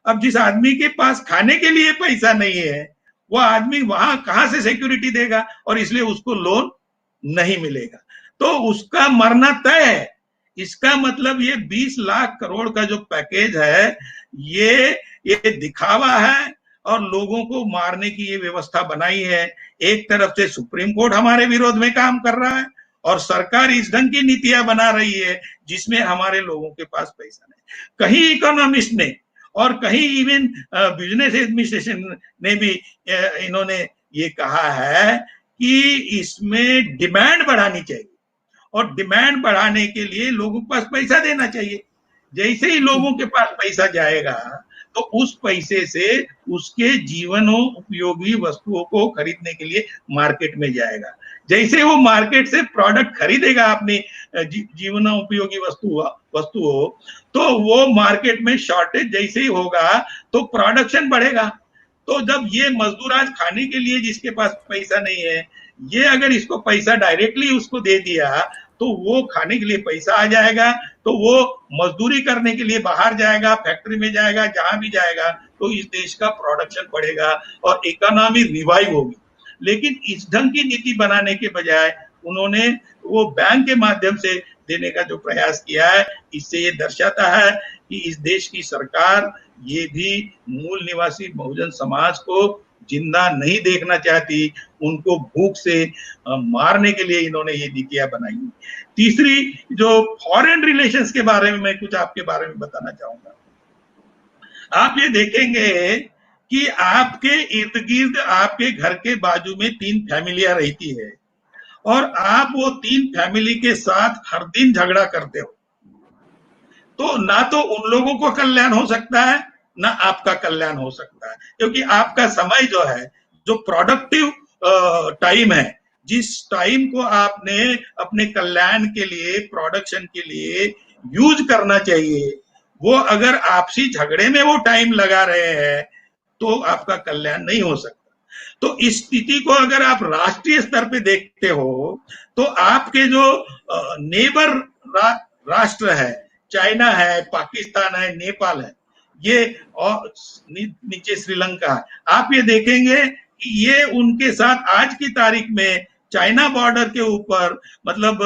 अब जिस आदमी के पास खाने के लिए पैसा नहीं है, वो आदमी वहां कहां से सिक्योरिटी देगा, और इसलिए उसको लोन नहीं मिलेगा, तो उसका मरना तय है। इसका मतलब ये 20 लाख करोड़ का जो पैकेज है, ये दिखावा है और लोगों को मारने की ये व्यवस्था बनाई है। एक तरफ से सुप्रीम कोर्ट हमारे विरोध में काम कर रहा है और सरकार इस ढंग की नीतियां बना रही है जिसमें हमारे लोगों के पास पैसा नहीं। कहीं इकोनॉमिस्ट ने और कहीं इवन बिजनेस एडमिनिस्ट्रेशन ने भी इन्होंने ये कहा है कि इसमें डिमांड बढ़ानी चाहिए, और डिमांड बढ़ाने के लिए लोगों के पास पैसा देना चाहिए। जैसे ही लोगों के पास पैसा जाएगा तो उस पैसे से उसके जीवनों उपयोगी वस्तुओं को खरीदने के लिए मार्केट में जाएगा। जैसे वो मार्केट से प्रोडक्ट खरीदेगा अपनी जीवन उपयोगी वस्तु हो, तो वो मार्केट में शॉर्टेज जैसे ही होगा तो प्रोडक्शन बढ़ेगा। तो जब ये मजदूर आज खाने के लिए जिसके पास पैसा नहीं है, ये अगर इसको पैसा डायरेक्टली उसको दे दिया तो वो खाने के लिए पैसा आ जाएगा, तो वो मजदूरी करने के लिए बाहर जाएगा, फैक्ट्री में जाएगा, जहां भी जाएगा, तो इस देश का प्रोडक्शन बढ़ेगा और इकोनॉमी रिवाइव होगी। लेकिन इस ढंग की नीति बनाने के बजाय उन्होंने वो बैंक के माध्यम से देने का जो प्रयास किया है, इससे ये दर्शाता है कि इस देश की सरकार ये भी मूल निवासी बहुजन समाज को जिंदा नहीं देखना चाहती, उनको भूख से मारने के लिए इन्होंने ये नीतियां बनाई। तीसरी जो फॉरेन रिलेशंस के बारे में मैं कुछ आपके बारे में बताना चाहूंगा। आप ये देखेंगे कि आपके इर्द गिर्द आपके घर के बाजू में 3 फैमिलियां रहती है और आप वो 3 फैमिली के साथ हर दिन झगड़ा करते हो, तो ना तो उन लोगों को कल्याण हो सकता है ना आपका कल्याण हो सकता है, क्योंकि आपका समय जो है, जो प्रोडक्टिव टाइम है, जिस टाइम को आपने अपने कल्याण के लिए, प्रोडक्शन के लिए यूज करना चाहिए, वो अगर आपसी झगड़े में वो टाइम लगा रहे हैं तो आपका कल्याण नहीं हो सकता। तो इस स्थिति को अगर आप राष्ट्रीय स्तर पे देखते हो तो आपके जो नेबर राष्ट्र है, चाइना है, पाकिस्तान है, नेपाल है, ये और नीचे श्रीलंका है, आप ये देखेंगे कि ये उनके साथ आज की तारीख में चाइना बॉर्डर के ऊपर मतलब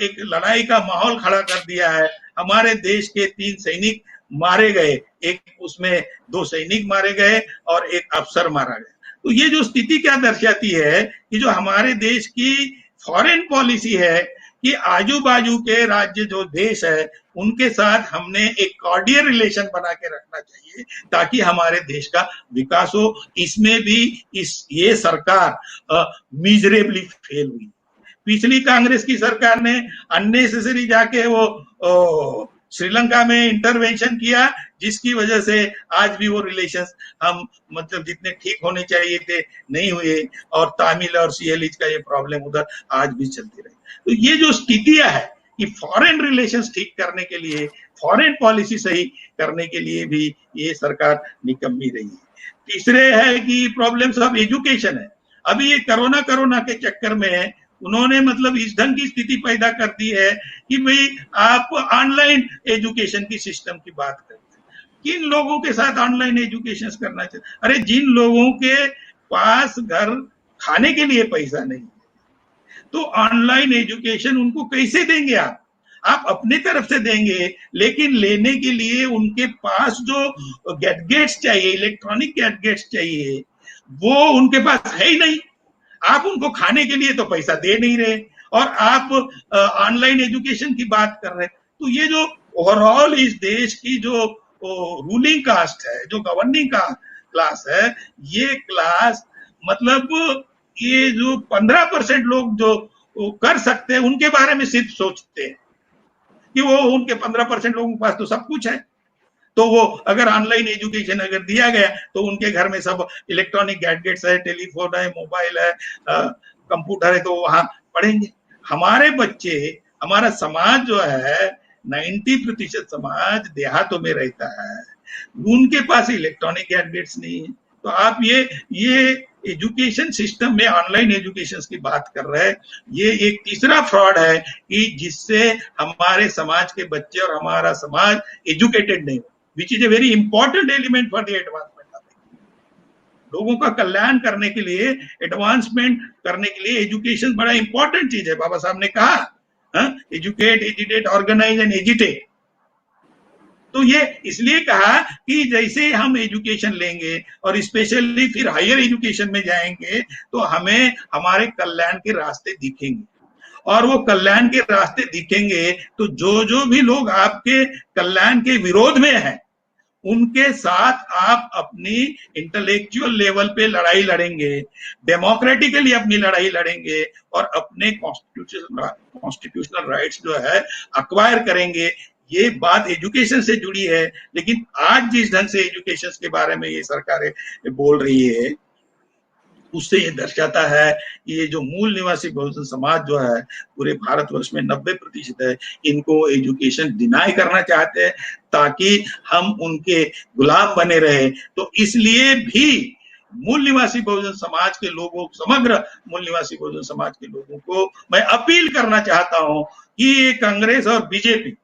एक लड़ाई का माहौल खड़ा कर दिया है। हमारे देश के 3 सैनिक मारे गए, एक उसमें 2 सैनिक मारे गए और एक अफसर मारा गया। तो ये जो स्थिति क्या दर्शाती है कि जो हमारे देश की फॉरेन पॉलिसी है कि आजू बाजू के राज्य जो देश है उनके साथ हमने एक कॉर्डियल रिलेशन बना के रखना चाहिए ताकि हमारे देश का विकास हो। इसमें भी ये सरकार मिजरेबली फेल हुई। पिछली कांग्रेस की सरकार ने अननेसेसरी जाके वो श्रीलंका में इंटरवेंशन किया, जिसकी वजह से आज भी वो रिलेशंस हम मतलब जितने ठीक होने चाहिए थे नहीं हुए, और तामिल और सीएलएच का ये प्रॉब्लम उधर आज भी चलती रही। तो ये जो स्थितियां है कि फॉरेन रिलेशंस ठीक करने के लिए, फॉरेन पॉलिसी सही करने के लिए भी ये सरकार निकम्मी रही है। तीसरे है कि प्रॉब्लम्स ऑफ एजुकेशन है। अभी ये कोरोना के चक्कर में उन्होंने मतलब इस ढंग की स्थिति पैदा कर दी है कि भाई आप ऑनलाइन एजुकेशन की सिस्टम की बात करते हैं। किन लोगों के साथ ऑनलाइन एजुकेशन करना चाहिए? अरे जिन लोगों के पास घर खाने के लिए पैसा नहीं, तो ऑनलाइन एजुकेशन उनको कैसे देंगे आप अपनी तरफ से देंगे, लेकिन लेने के लिए उनके पास जो गैजेट्स चाहिए, इलेक्ट्रॉनिक गैजेट्स चाहिए, वो उनके पास है ही नहीं। आप उनको खाने के लिए तो पैसा दे नहीं रहे और आप ऑनलाइन एजुकेशन की बात कर रहे हैं। तो ये जो ओवरऑल इस देश की जो रूलिंग कास्ट है, जो गवर्निंग का क्लास है, ये क्लास मतलब ये जो 15% लोग जो कर सकते हैं उनके बारे में सिर्फ सोचते हैं कि वो उनके 15% लोगों के पास तो सब कुछ है, तो वो अगर ऑनलाइन एजुकेशन अगर दिया गया तो उनके घर में सब इलेक्ट्रॉनिक गैजेट्स है, टेलीफोन है, मोबाइल है, कंप्यूटर है, तो वहां पढ़ेंगे। हमारे बच्चे, हमारा समाज जो है 90% समाज देहातों में रहता है, उनके पास इलेक्ट्रॉनिक गैजेट्स नहीं है। तो आप ये एजुकेशन सिस्टम में ऑनलाइन एजुकेशन की बात कर रहे हैं, ये एक तीसरा फ्रॉड है कि जिससे हमारे समाज के बच्चे और हमारा समाज एजुकेटेड नहीं हो, which is a very important element for the advancement. लोगों का कल्याण करने के लिए, एडवांसमेंट करने के लिए एजुकेशन बड़ा इंपॉर्टेंट चीज है। बाबा साहब ने कहा educate, agitate, organise and agitate. तो ये इसलिए कहा कि जैसे हम एजुकेशन लेंगे और स्पेशली फिर हायर एजुकेशन में जाएंगे तो हमें हमारे कल्याण के रास्ते दिखेंगे, और वो कल्याण के रास्ते दिखेंगे तो जो भी लोग आपके कल्याण के विरोध में हैं उनके साथ आप अपनी इंटेलेक्चुअल लेवल पे लड़ाई लड़ेंगे, डेमोक्रेटिकली अपनी लड़ाई लड़ेंगे और अपने कॉन्स्टिट्यूशनल राइट्स जो है अक्वायर करेंगे। ये बात एजुकेशन से जुड़ी है, लेकिन आज जिस ढंग से एजुकेशन के बारे में ये सरकारें बोल रही है उससे ये दर्शाता है कि ये जो मूल निवासी बहुजन समाज जो है पूरे भारतवर्ष में 90% है, इनको एजुकेशन डिनाई करना चाहते हैं ताकि हम उनके गुलाम बने रहे। तो इसलिए भी मूल निवासी बहुजन समाज के लोगों, समग्र मूल निवासी बहुजन समाज के लोगों को मैं अपील करना चाहता हूं कि ये कांग्रेस और बीजेपी,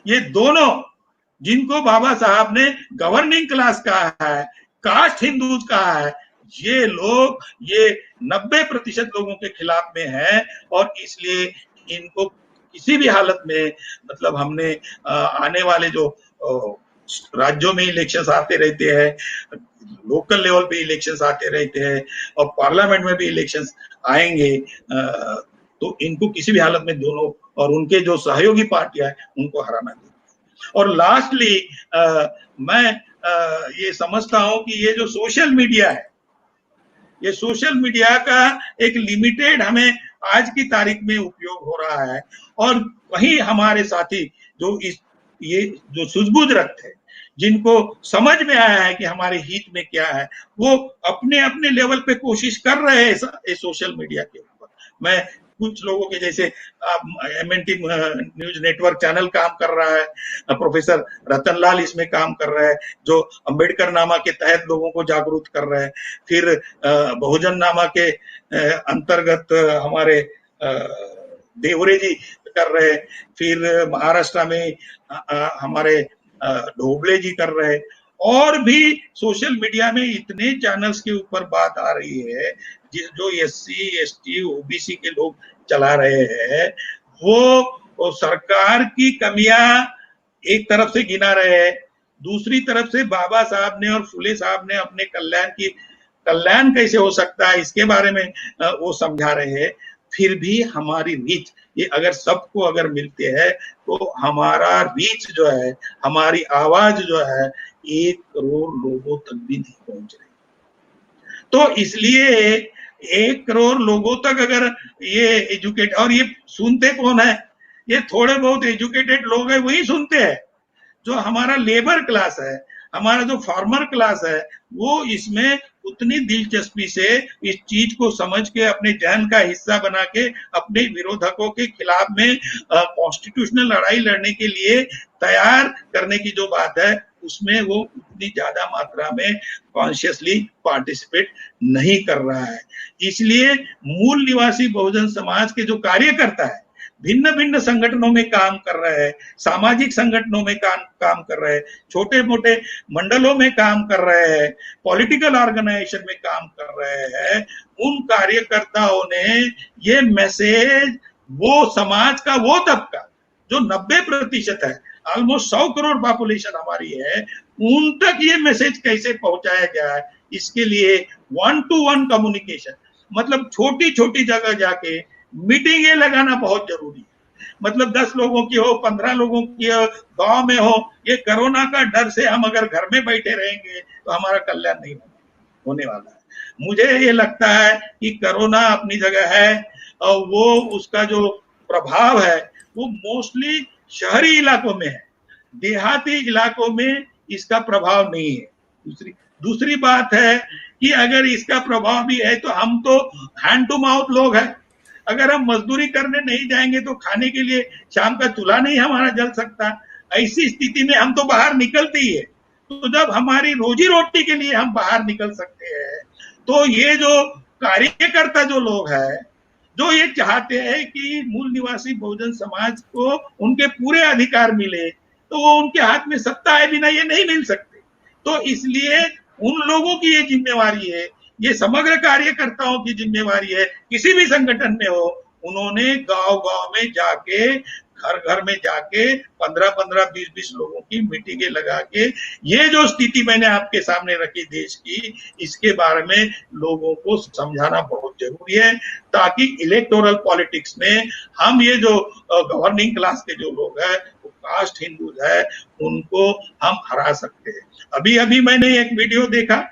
ये दोनों जिनको बाबा साहब ने गवर्निंग क्लास कहा है, कास्ट हिंदूज कहा है, ये लोग ये 90% लोगों के खिलाफ में है और इसलिए इनको किसी भी हालत में, मतलब हमने आने वाले जो राज्यों में इलेक्शंस आते रहते हैं, लोकल लेवल पे इलेक्शंस आते रहते हैं और पार्लियामेंट में भी इलेक्शंस आएंगे, तो इनको किसी भी हालत में दोनों और उनके जो सहयोगी पार्टियां हैं उनको हराना चाहिए। और लास्टली मैं ये समझता हूं कि ये जो सोशल मीडिया है, ये सोशल मीडिया का एक लिमिटेड हमें आज की तारीख में उपयोग हो रहा है और वही हमारे साथी जो ये जो सूझबूझ रखते हैं, जिनको समझ में आया है कि हमारे हित में क्या है, वो अपने अपने लेवल पे कोशिश कर रहे हैं सोशल मीडिया के ऊपर। मैं कुछ लोगों के जैसे एमएनटी न्यूज नेटवर्क चैनल काम कर रहा है, प्रोफेसर रतनलाल इसमें काम कर रहा है जो अंबेडकर नामा के तहत लोगों को जागरूक कर रहे हैं, फिर बहुजन नामा के अंतर्गत हमारे देवरे जी कर रहे हैं, फिर महाराष्ट्र में हमारे ढोबले जी कर रहे हैं, और भी सोशल मीडिया में इतने चैनल्स के ऊपर बात आ रही है जो एससी एसटी ओबीसी के लोग चला रहे हैं, वो सरकार की कमियां एक तरफ से गिना रहे हैं, दूसरी तरफ से बाबा साहब ने और फुले साहब ने अपने कल्याण कैसे हो सकता है इसके बारे में वो समझा रहे हैं। फिर भी हमारी रीच, ये अगर सबको अगर मिलते हैं तो हमारा रीच जो है, हमारी आवाज जो है 1 करोड़ लोगों तक भी नहीं पहुंच रही। तो इसलिए 1 करोड़ लोगों तक अगर ये एजुकेट, और ये सुनते कौन है, ये थोड़े बहुत एजुकेटेड लोग हैं वही सुनते हैं। जो हमारा लेबर क्लास है, हमारा जो फार्मर क्लास है, वो इसमें उतनी दिलचस्पी से इस चीज को समझ के अपने जहन का हिस्सा बना के अपने विरोधकों के खिलाफ में कॉन्स्टिट्यूशनल लड़ाई लड़ने के लिए तैयार करने की जो बात है, उसमें वो उतनी ज्यादा मात्रा में कॉन्शियसली पार्टिसिपेट नहीं कर रहा है। इसलिए मूल निवासी बहुजन समाज के जो कार्यकर्ता है, भिन्न भिन्न संगठनों में काम कर रहे हैं, सामाजिक संगठनों में काम कर रहे हैं, छोटे मोटे मंडलों में काम कर रहे हैं, पॉलिटिकल ऑर्गेनाइजेशन में काम कर रहे हैं, उन कार्यकर्ताओं ने ये मैसेज वो समाज का वो तबका जो 90% है, ऑलमोस्ट 100 करोड़ पॉपुलेशन हमारी है, उन तक ये मैसेज कैसे पहुंचाया जाए, इसके लिए 1-to-1 कम्युनिकेशन, मतलब छोटी छोटी जगह जाके मीटिंगें लगाना बहुत जरूरी है। मतलब 10 लोगों की हो, 15 लोगों की हो, गांव में हो, ये कोरोना का डर से हम अगर घर में बैठे रहेंगे तो हमारा कल्याण नहीं होने वाला है। मुझे ये लगता है कि कोरोना अपनी जगह है और वो उसका जो प्रभाव है वो मोस्टली शहरी इलाकों में है, देहाती इलाकों में इसका प्रभाव नहीं है। दूसरी बात है कि अगर इसका प्रभाव भी है तो हम तो हैंड टू माउथ लोग हैं, अगर हम मजदूरी करने नहीं जाएंगे तो खाने के लिए शाम का चूल्हा नहीं हमारा जल सकता। ऐसी स्थिति में हम तो बाहर निकलते ही है। तो जब हमारी रोजी रोटी के लिए हम बाहर निकल सकते हैं तो ये जो कार्यकर्ता जो लोग हैं, जो ये चाहते हैं कि मूल निवासी बहुजन समाज को उनके पूरे अधिकार मिले, तो वो उनके हाथ में सत्ता है, बिना ये नहीं मिल सकते। तो इसलिए उन लोगों की ये जिम्मेवारी है, ये समग्र कार्यकर्ताओं की जिम्मेवारी है, किसी भी संगठन में हो, उन्होंने गांव-गांव में जाके, घर-घर में जाके 15-15, 20-20 लोगों की मीटिंगें लगा के ये जो स्थिति मैंने आपके सामने रखी देश की, इसके बारे में लोगों को समझाना बहुत जरूरी है, ताकि इलेक्टोरल पॉलिटिक्स में हम ये जो गवर्निंग क्लास के जो लोग हैं, वो कास्ट हिंदूज है, उनको हम हरा सकते हैं। अभी मैंने एक वीडियो देखा,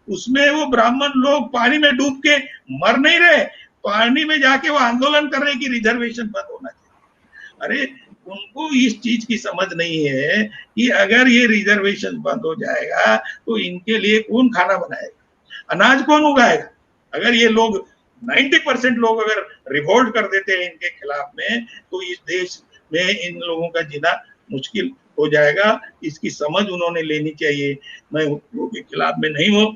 उसमें वो ब्राह्मण लोग पानी में डूब के मर नहीं रहे, पानी में जाके वो आंदोलन कर रहे कि रिजर्वेशन बंद होना चाहिए। अरे उनको इस चीज की समझ नहीं है कि अगर ये रिजर्वेशन बंद हो जाएगा तो इनके लिए कौन खाना बनाएगा, अनाज कौन उगाएगा। अगर ये लोग 90% लोग अगर रिवोल्ट कर देते हैं इनके खिलाफ में, तो इस देश में इन लोगों का जीना मुश्किल हो जाएगा। इसकी समझ उन्होंने लेनी चाहिए। मैं लोगों के खिलाफ में नहीं हूं,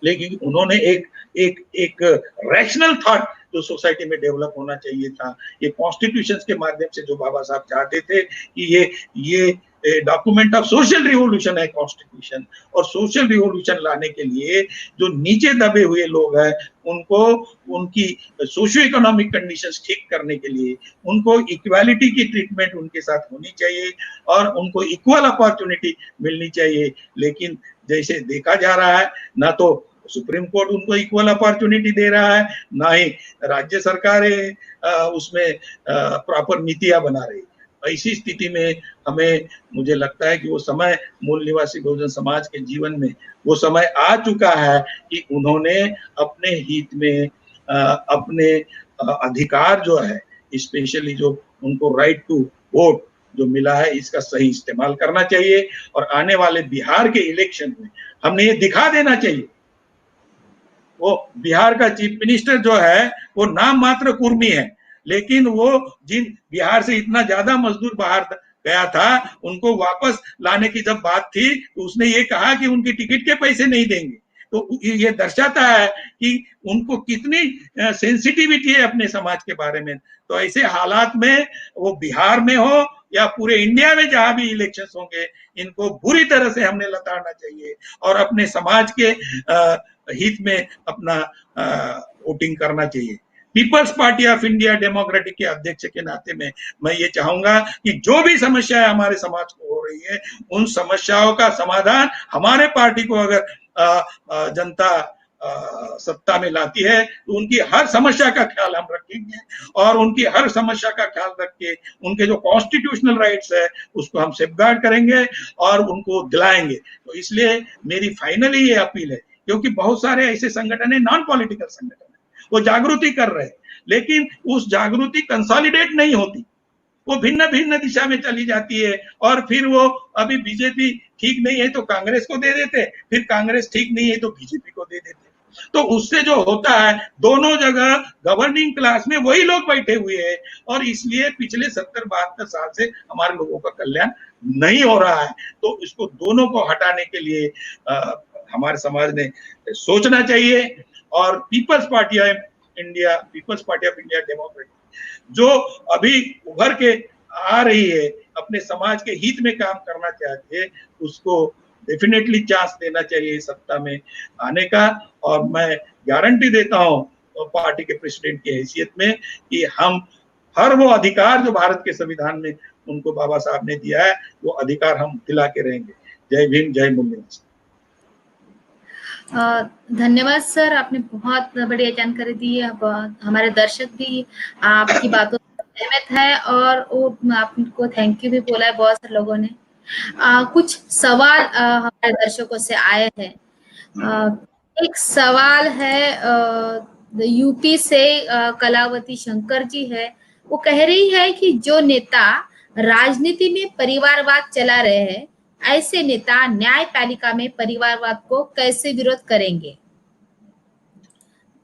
लेकिन उन्होंने एक रैशनल थॉट जो सोसाइटी में डेवलप होना चाहिए था, ये कॉन्स्टिट्यूशन के माध्यम से जो बाबा साहब चाहते थे कि ये डॉक्यूमेंट ऑफ सोशल रिवोल्यूशन है कॉन्स्टिट्यूशन, और सोशल रिवोल्यूशन लाने के लिए जो नीचे दबे हुए लोग हैं उनको उनकी सोशियो इकोनॉमिक कंडीशंस ठीक करने के लिए उनको इक्वालिटी की ट्रीटमेंट उनके साथ होनी चाहिए और उनको इक्वल अपॉर्चुनिटी मिलनी चाहिए। लेकिन जैसे देखा जा रहा है, ना तो सुप्रीम कोर्ट उनको इक्वल अपॉर्चुनिटी दे रहा है, ना ही राज्य सरकारें उसमें प्रॉपर नीतियां बना रही। ऐसी स्थिति में मुझे लगता है कि वो समय मूल निवासी बहुजन समाज के जीवन में वो समय आ चुका है कि उन्होंने अपने हित में अपने अधिकार जो है, स्पेशली जो उनको राइट टू वोट जो मिला है, इसका सही इस्तेमाल करना चाहिए। और आने वाले बिहार के इलेक्शन में हमने ये दिखा देना चाहिए। वो बिहार का चीफ मिनिस्टर जो है वो नाम मात्र कुर्मी है, लेकिन वो जिन बिहार से इतना ज्यादा मजदूर बाहर गया था, उनको वापस लाने की जब बात थी तो उसने ये कहा कि उनकी टिकट के पैसे नहीं देंगे। तो ये दर्शाता है कि उनको कितनी सेंसिटिविटी है अपने समाज के बारे में। तो ऐसे हालात में वो बिहार में हो या पूरे इंडिया में जहां भी इलेक्शंस होंगे, इनको बुरी तरह से हमने लताड़ना चाहिए और अपने समाज के हित में अपना वोटिंग करना चाहिए। People's Party of India Democratic के अध्यक्ष के नाते में मैं ये चाहूंगा कि जो भी समस्याएं हमारे समाज को हो रही है, उन समस्याओं का समाधान हमारे पार्टी को अगर जनता सत्ता में लाती है तो उनकी हर समस्या का ख्याल हम रखेंगे और उनकी हर समस्या का ख्याल रख के उनके जो कॉन्स्टिट्यूशनल राइट्स है उसको हम सेफगार्ड करेंगे और उनको दिलाएंगे। तो इसलिए मेरी फाइनली ये अपील है, क्योंकि बहुत सारे ऐसे संगठन है, नॉन पॉलिटिकल संगठन है, वो जागृति कर रहे हैं, लेकिन उस जागृति कंसोलिडेट नहीं होती, वो भिन्न भिन्न दिशा में चली जाती है। और फिर वो अभी बीजेपी ठीक नहीं है तो कांग्रेस को दे देते, फिर कांग्रेस ठीक नहीं है तो बीजेपी को दे देते। तो उससे जो होता है, दोनों जगह गवर्निंग क्लास में वही लोग बैठे हुए हैं और इसलिए पिछले 70-72 साल से हमारे लोगों का कल्याण नहीं हो रहा है। तो इसको दोनों को हटाने के लिए हमारे समाज ने सोचना चाहिए और People's Party of India Democratic जो अभी उभर के आ रही है, अपने समाज के हित में काम करना चाहती है, उसको डेफिनेटली चांस देना चाहिए सत्ता में आने का। और मैं गारंटी देता हूं पार्टी के प्रेसिडेंट की हैसियत में कि हम हर वो अधिकार जो भारत के संविधान में उनको बाबा साहब ने दिया है, वो अधिकार हम दिला के रहेंगे। जय भीम, जय मूल निवासी। धन्यवाद सर, आपने बहुत बढ़िया जानकारी दी है। हमारे दर्शक भी आपकी बातों से सहमत है और आपको थैंक यू भी बोला है बहुत सारे लोगों ने। कुछ सवाल हमारे दर्शकों से आए हैं। एक सवाल है यूपी से कलावती शंकर जी है, वो कह रही है कि जो नेता राजनीति में परिवारवाद चला रहे हैं, ऐसे नेता न्यायपालिका में परिवारवाद को कैसे विरोध करेंगे?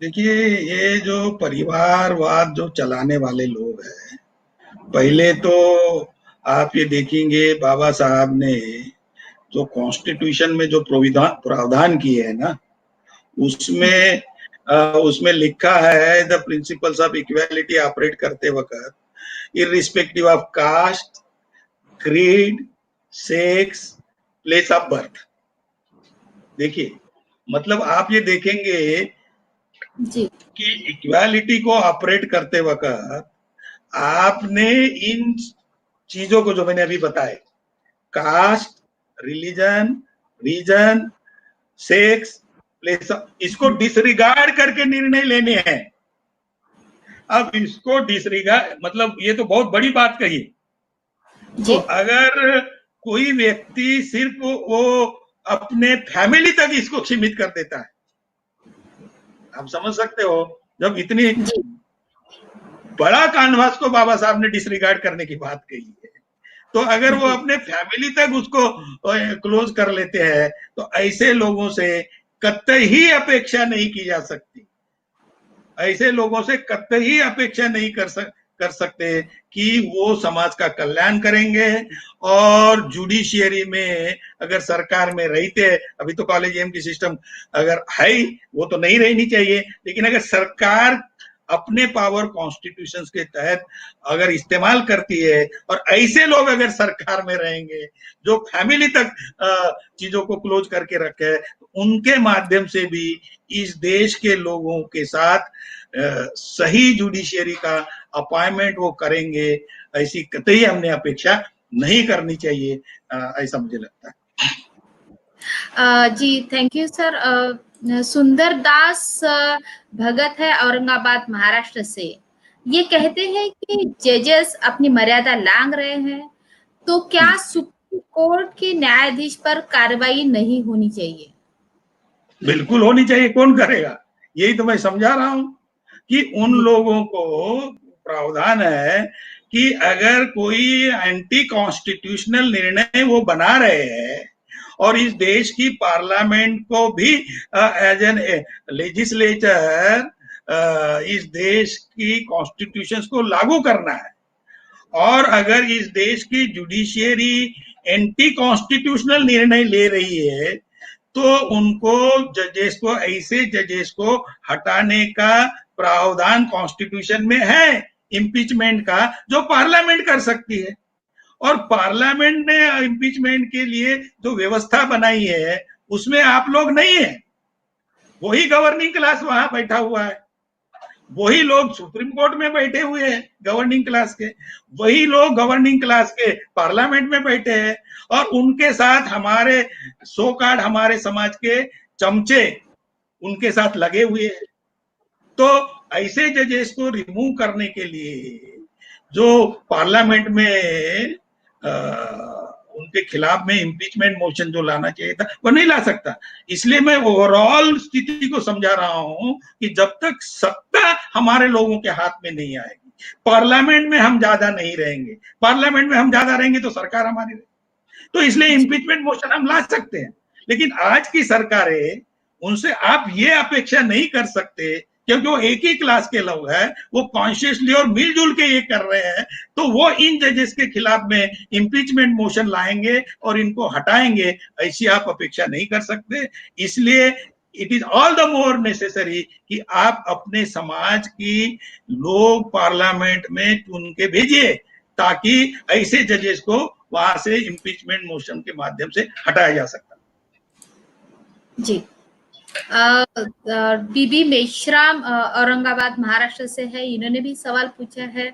देखिए, ये जो परिवारवाद जो चलाने वाले लोग हैं, पहले तो आप ये देखेंगे बाबा साहब ने जो कॉन्स्टिट्यूशन में जो प्रावधान किए हैं ना, उसमें उसमें लिखा है the principles of equality operate करते वक्त irrespective of caste, creed, sex, place of birth. देखिए, मतलब आप ये देखेंगे जी कि इक्वालिटी को ऑपरेट करते वक्त आपने इन चीजों को जो मैंने अभी बताए, caste, religion, region, sex, place, इसको डिसरिगार्ड करके निर्णय लेने हैं। अब इसको डिसरिगार्ड मतलब ये तो बहुत बड़ी बात कही। तो अगर कोई व्यक्ति सिर्फ वो अपने फैमिली तक इसको सीमित कर देता है, आप समझ सकते हो, जब इतनी बड़ा कानवास को बाबा साहब ने डिसरिगार्ड करने की बात कही है, तो अगर वो अपने फैमिली तक उसको क्लोज कर लेते हैं, तो ऐसे लोगों से कतई अपेक्षा नहीं की जा सकती, ऐसे लोगों से कतई अपेक्षा नहीं कर सकते कि वो समाज का कल्याण करेंगे। और जुडिशियरी में अगर सरकार में रहते, अभी तो कॉलेजियम की सिस्टम अगर है, वो तो नहीं रहनी चाहिए, लेकिन अगर सरकार अपने पावर कॉन्स्टिट्यूशन के तहत अगर इस्तेमाल करती है और ऐसे लोग अगर सरकार में रहेंगे जो फैमिली तक चीजों को क्लोज करके रखे, उनके माध्यम से भी इस देश के लोगों के साथ सही जुडिशियरी का अपॉइंटमेंट वो करेंगे, ऐसी कतई हमने अपेक्षा नहीं करनी चाहिए, ऐसा मुझे लगता है। जी थैंक यू सर। सुंदर दास भगत है औरंगाबाद महाराष्ट्र से, ये कहते हैं कि जजेस अपनी मर्यादा लांघ रहे हैं, तो क्या सुप्रीम कोर्ट के न्यायाधीश पर कार्रवाई नहीं होनी चाहिए? बिल्कुल होनी चाहिए, कौन करेगा, यही तो मैं समझा रहा हूं कि उन लोगों को प्रावधान है कि अगर कोई एंटी कॉन्स्टिट्यूशनल निर्णय वो बना रहे हैं और इस देश की पार्लियामेंट को भी एज एन लेजिस्लेचर इस देश की कॉन्स्टिट्यूशन को लागू करना है, और अगर इस देश की जुडिशियरी एंटी कॉन्स्टिट्यूशनल निर्णय ले रही है, तो उनको जजेस को, ऐसे जजेस को हटाने का प्रावधान कॉन्स्टिट्यूशन में है इम्पीचमेंट का, जो पार्लियामेंट कर सकती है। और पार्लियामेंट ने इम्पीचमेंट के लिए जो व्यवस्था बनाई है उसमें आप लोग नहीं है, वही गवर्निंग क्लास वहां बैठा हुआ है, वही लोग सुप्रीम कोर्ट में बैठे हुए हैं गवर्निंग क्लास के, वही लोग गवर्निंग क्लास के पार्लियामेंट में बैठे हैं, और उनके साथ हमारे सो कार्ड हमारे समाज के चमचे उनके साथ लगे हुए हैं। तो ऐसे जजेस को रिमूव करने के लिए जो पार्लियामेंट में उनके खिलाफ में इम्पीचमेंट मोशन जो लाना चाहिए था वो नहीं ला सकता। इसलिए मैं ओवरऑल स्थिति को समझा रहा हूं कि जब तक सत्ता हमारे लोगों के हाथ में नहीं आएगी, पार्लियामेंट में हम ज्यादा नहीं रहेंगे, पार्लियामेंट में हम ज्यादा रहेंगे तो सरकार हमारी रहेगी, तो इसलिए इम्पीचमेंट मोशन हम ला सकते हैं। लेकिन आज की सरकारें, उनसे आप ये अपेक्षा नहीं कर सकते, क्योंकि वो एक ही क्लास के लोग हैं, वो कॉन्शियसली और मिलजुल के ये कर रहे हैं, तो वो इन जजेस के खिलाफ में इम्पीचमेंट मोशन लाएंगे और इनको हटाएंगे, ऐसी आप अपेक्षा नहीं कर सकते। इसलिए it is all the more necessary कि आप अपने समाज की लोग पार्लियामेंट में चुन के भेजिए, ताकि ऐसे जजेस को वहां से इम्पीचमेंट मोशन के माध्यम से हटाया जा सकता। जी बीबी मेश्राम औरंगाबाद महाराष्ट्र से है, इन्होंने भी सवाल पूछा है।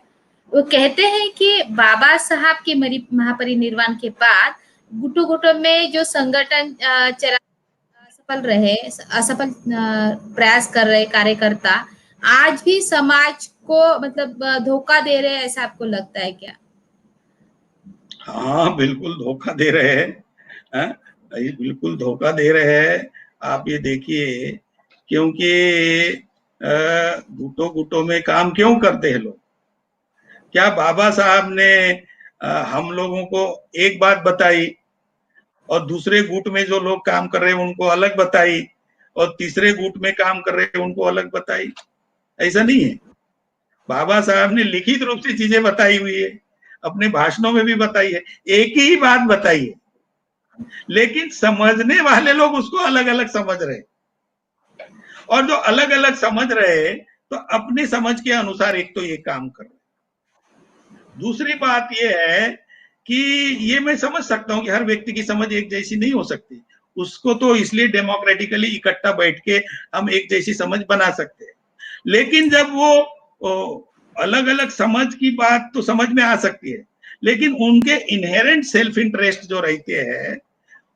वो कहते हैं कि बाबा साहब के महापरिनिर्वाण के बाद गुटो गुटो में जो संगठन चला असफल प्रयास कर रहे कार्यकर्ता आज भी समाज को मतलब धोखा दे रहे हैं, ऐसा आपको लगता है क्या? हाँ बिल्कुल धोखा दे रहे हैं, बिल्कुल धोखा दे रहे हैं। आप ये देखिए, क्योंकि गुटों गुटों में काम क्यों करते हैं लोग? क्या बाबा साहब ने हम लोगों को एक बात बताई और दूसरे गुट में जो लोग काम कर रहे हैं उनको अलग बताई, और तीसरे गुट में काम कर रहे हैं उनको अलग बताई? ऐसा नहीं है। बाबा साहब ने लिखित रूप से चीजें बताई हुई है, अपने भाषणों में भी बताई है, एक ही बात बताई है, लेकिन समझने वाले लोग उसको अलग अलग समझ रहे हैं। और जो अलग अलग समझ रहे तो अपने समझ के अनुसार एक तो ये काम कर रहे। दूसरी बात ये है कि ये मैं समझ सकता हूं कि हर व्यक्ति की समझ एक जैसी नहीं हो सकती, उसको तो इसलिए डेमोक्रेटिकली इकट्ठा बैठ के हम एक जैसी समझ बना सकते हैं। लेकिन जब वो अलग अलग समझ की बात तो समझ में आ सकती है, लेकिन उनके इनहेरेंट सेल्फ इंटरेस्ट जो रहते हैं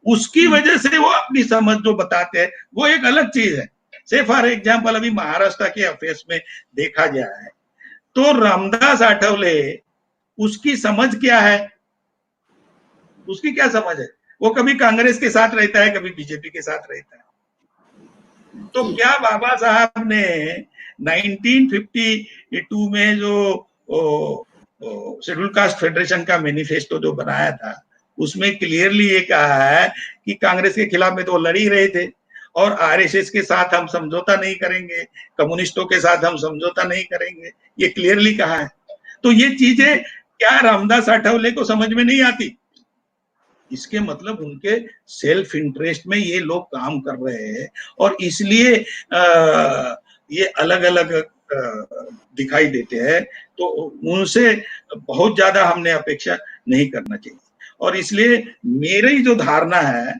उसकी वजह से वो अपनी समझ जो बताते हैं वो एक अलग चीज है। से फॉर एग्जाम्पल अभी महाराष्ट्र के अफेयर्स में देखा गया है तो रामदास आठवले, उसकी समझ क्या है, उसकी क्या समझ है? वो कभी कांग्रेस के साथ रहता है, कभी बीजेपी के साथ रहता है। तो क्या बाबा साहब ने 1952 में जो शेड्यूल कास्ट फेडरेशन का मैनिफेस्टो जो बनाया था उसमें क्लियरली ये कहा है कि कांग्रेस के खिलाफ में तो लड़ ही रहे थे और आरएसएस के साथ हम समझौता नहीं करेंगे, कम्युनिस्टों के साथ हम समझौता नहीं करेंगे, ये क्लियरली कहा है। तो ये चीजें क्या रामदास आठवले को समझ में नहीं आती? इसके मतलब उनके सेल्फ इंटरेस्ट में ये लोग काम कर रहे हैं और इसलिए ये अलग अलग दिखाई देते हैं। तो उनसे बहुत ज्यादा हमने अपेक्षा नहीं करना चाहिए। और इसलिए मेरी जो धारणा है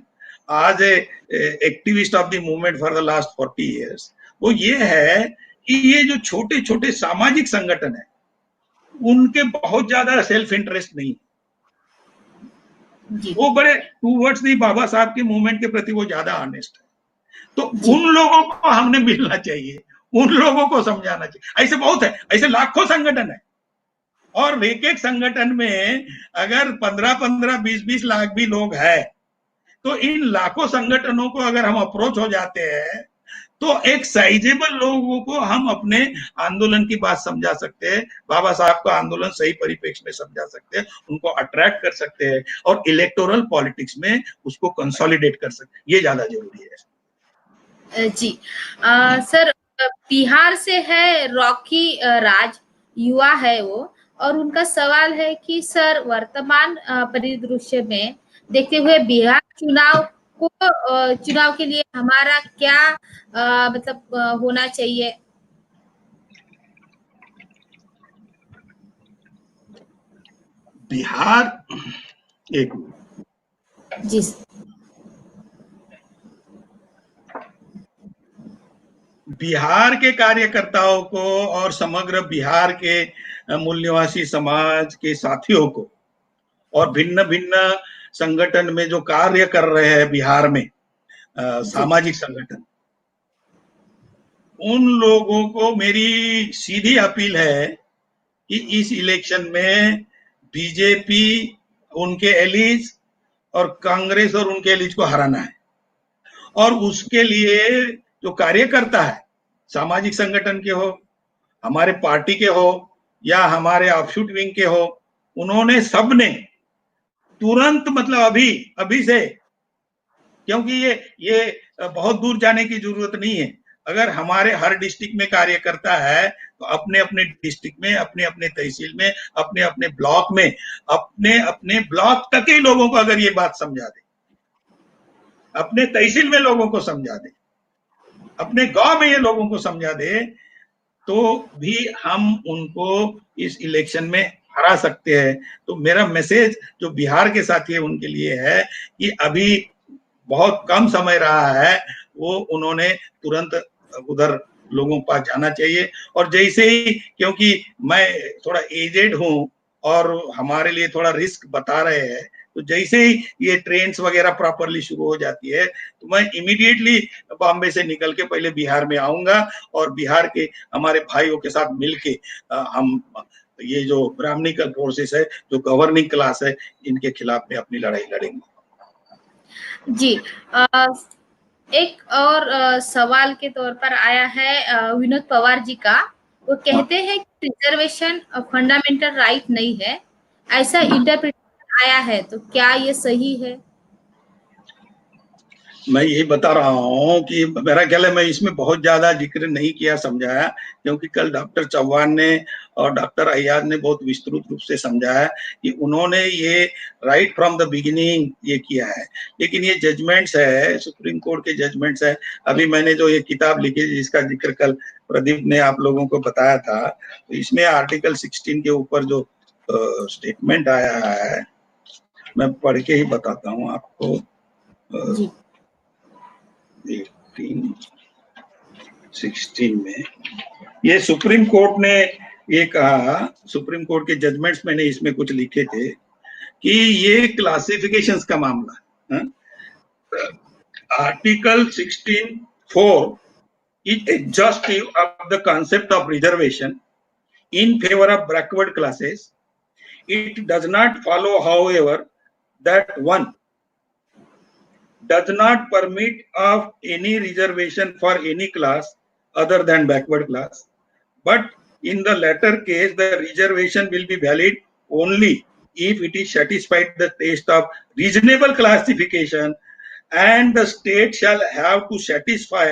आज activist of the movement for the last 40 years, वो ये है कि ये जो छोटे छोटे सामाजिक संगठन है उनके बहुत ज्यादा सेल्फ इंटरेस्ट नहीं, वो बड़े टूवर्ड्स दी बाबा साहब के मूवमेंट के प्रति वो ज्यादा ऑनेस्ट है। तो उन लोगों को हमने मिलना चाहिए, उन लोगों को समझाना चाहिए। ऐसे बहुत है, ऐसे लाखों संगठन है और एक एक संगठन में अगर 15-15, 20-20 लाख भी लोग हैं तो इन लाखों संगठनों को अगर हम अप्रोच हो जाते हैं तो एक साइजेबल लोगों को हम अपने आंदोलन की बात समझा सकते हैं, बाबा साहब का आंदोलन सही परिप्रेक्ष्य में समझा सकते हैं, उनको अट्रैक्ट कर सकते हैं और इलेक्टोरल पॉलिटिक्स में उसको कंसोलिडेट कर सकते हैं। ये ज्यादा जरूरी है। जी सर, बिहार से है रॉकी राज, युवा है वो, और उनका सवाल है कि सर वर्तमान परिदृश्य में देखते हुए बिहार चुनाव के लिए हमारा क्या मतलब होना चाहिए? बिहार एक जी बिहार के कार्यकर्ताओं को और समग्र बिहार के मूल्यवासी समाज के साथियों को और भिन्न भिन्न संगठन में जो कार्य कर रहे हैं बिहार में सामाजिक संगठन, उन लोगों को मेरी सीधी अपील है कि इस इलेक्शन में बीजेपी, उनके एलीज और कांग्रेस और उनके एलीज को हराना है। और उसके लिए जो कार्यकर्ता है, सामाजिक संगठन के हो, हमारे पार्टी के हो या हमारे ऑफशूट विंग के हो, उन्होंने सबने तुरंत मतलब अभी से, क्योंकि ये बहुत दूर जाने की जरूरत नहीं है। अगर हमारे हर डिस्ट्रिक्ट में कार्यकर्ता है तो अपने अपने डिस्ट्रिक्ट में, अपने अपने तहसील में, अपने अपने ब्लॉक में, अपने अपने ब्लॉक तक के लोगों को अगर ये बात समझा दे, अपने तहसील में लोगों को समझा दे, अपने गांव में ये लोगों को समझा दे, तो भी हम उनको इस इलेक्शन में हरा सकते हैं। तो मेरा मैसेज जो बिहार के साथी है उनके लिए है कि अभी बहुत कम समय रहा है, वो उन्होंने तुरंत उधर लोगों के पास जाना चाहिए। और जैसे ही, क्योंकि मैं थोड़ा एजेड हूं और हमारे लिए थोड़ा रिस्क बता रहे हैं, तो जैसे ही ये ट्रेन्स वगैरह प्रॉपरली शुरू हो जाती है तो मैं इमीडिएटली बॉम्बे से निकल के पहले बिहार में आऊंगा और बिहार के हमारे भाइयों के साथ मिलके हम ये जो ब्राह्मणिकल फोर्सेस है, जो गवर्निंग क्लास है, इनके खिलाफ में अपनी लड़ाई लड़ेंगे। जी एक और सवाल के तौर पर आया है विनोद पवार जी का। वो कहते हैं कि रिजर्वेशन फंडामेंटल राइट नहीं है, ऐसा इंटरप्रिटेशन आया है, तो क्या ये सही है? मैं यही बता रहा हूँ कि मेरा ख्याल है मैं इसमें बहुत ज्यादा जिक्र नहीं किया समझाया, क्योंकि कल डॉक्टर चौहान ने और डॉक्टर अय्याज ने बहुत विस्तृत रूप से समझाया कि उन्होंने ये राइट फ्रॉम द बिगिनिंग ये किया है। लेकिन ये जजमेंट्स है, सुप्रीम कोर्ट के जजमेंट्स है। अभी मैंने जो ये किताब लिखी जिसका जिक्र कल प्रदीप ने आप लोगों को बताया था, तो इसमें आर्टिकल 16 के ऊपर जो स्टेटमेंट आया है, मैं पढ़ के ही बताता हूँ आपको। 16 में ये सुप्रीम कोर्ट ने ये कहा, सुप्रीम कोर्ट के जजमेंट्स मैंने इसमें कुछ लिखे थे कि ये क्लासिफिकेशंस का मामला, article 16(4) is exhaustive of the concept of reservation in favor of backward classes. It does not follow, however, that one does not permit of any reservation for any class other than backward class, but in the latter case the reservation will be valid only if it is satisfied the test of reasonable classification, and the state shall have to satisfy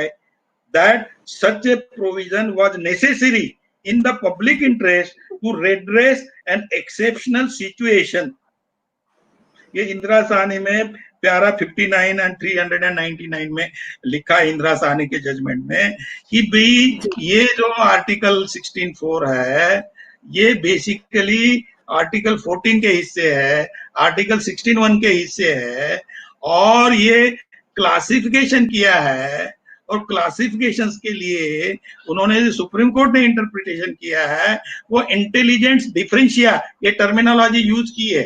that such a provision was necessary in the public interest to redress an exceptional situation. ये इंदिरा साहनी में प्यारा 59 and 399 में लिखा है इंदिरा साहनी के judgement में कि भाई ये जो आर्टिकल 16(4) है ये बेसिकली आर्टिकल 14 के हिस्से है, आर्टिकल 16(1) के हिस्से है, और ये क्लासिफिकेशन किया है। और क्लासिफिकेशंस के लिए उन्होंने सुप्रीम कोर्ट ने इंटरप्रिटेशन किया है वो इंटेलिजेंस डिफरेंशिया, ये टर्मिनोलॉजी यूज की है,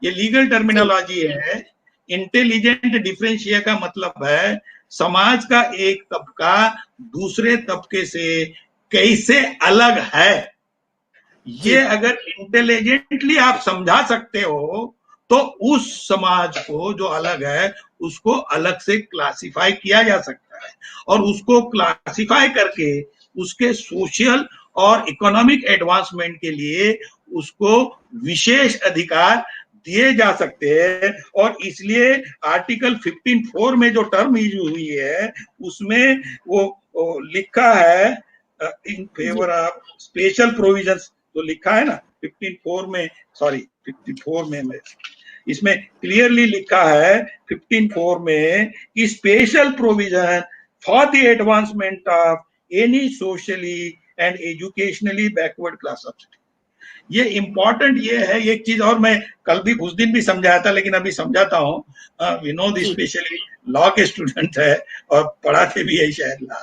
ये लीगल टर्मिनोलॉजी है। इंटेलिजेंट डिफरेंशिया का मतलब है समाज का एक तबका दूसरे तबके से कैसे अलग है। ये अगर इंटेलिजेंटली आप समझा सकते हो तो उस समाज को जो अलग है उसको अलग से क्लासिफाई किया जा सकता है, और उसको क्लासिफाई करके उसके सोशल और इकोनॉमिक एडवांसमेंट के लिए उसको विशेष अधिकार दिए जा सकते हैं। और इसलिए आर्टिकल 15(4) में जो टर्म यूज हुई है उसमें वो लिखा है in favour of special provisions, तो लिखा है ना 15(4) में, सॉरी 54 में इसमें क्लियरली लिखा है 15(4) में कि special provision for the advancement of any socially and educationally backward class of city. ये इंपॉर्टेंट ये है, एक चीज और मैं कल भी उस दिन भी समझाया था लेकिन अभी समझाता हूँ। विनोद स्पेशली लॉ के स्टूडेंट है और पढ़ाते भी है शायद लॉ,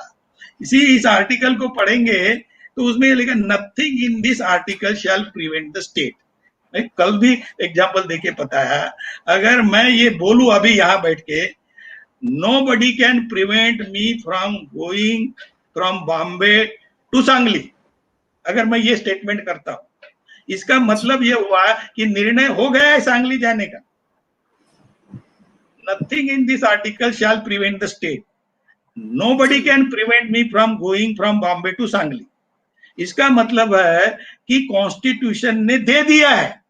इस आर्टिकल को पढ़ेंगे तो उसमें लिखा nothing in this article shall prevent the state. कल भी एग्जाम्पल देके बताया, अगर मैं ये बोलूं अभी यहाँ बैठ के nobody can prevent me from going from Bombay to Sangli, अगर मैं ये स्टेटमेंट करता हूं इसका मतलब ये हुआ कि निर्णय हो गया है सांगली जाने का। Nothing in this article shall prevent the state, nobody can prevent me from going from Bombay to Sangli. इसका मतलब है कि कॉन्स्टिट्यूशन ने दे दिया है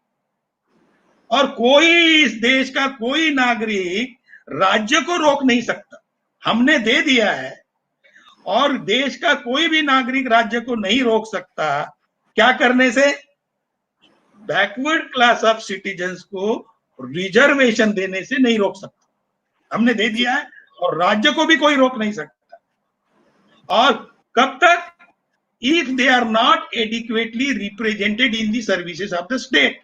और कोई इस देश का कोई नागरिक राज्य को रोक नहीं सकता। हमने दे दिया है और देश का कोई भी नागरिक राज्य को नहीं रोक सकता। क्या करने से? बैकवर्ड क्लास ऑफ सिटीजन्स को रिजर्वेशन देने से नहीं रोक सकता। हमने दे दिया है और राज्य को भी कोई रोक नहीं सकता। और कब तक? If they are not adequately represented in the services of the state.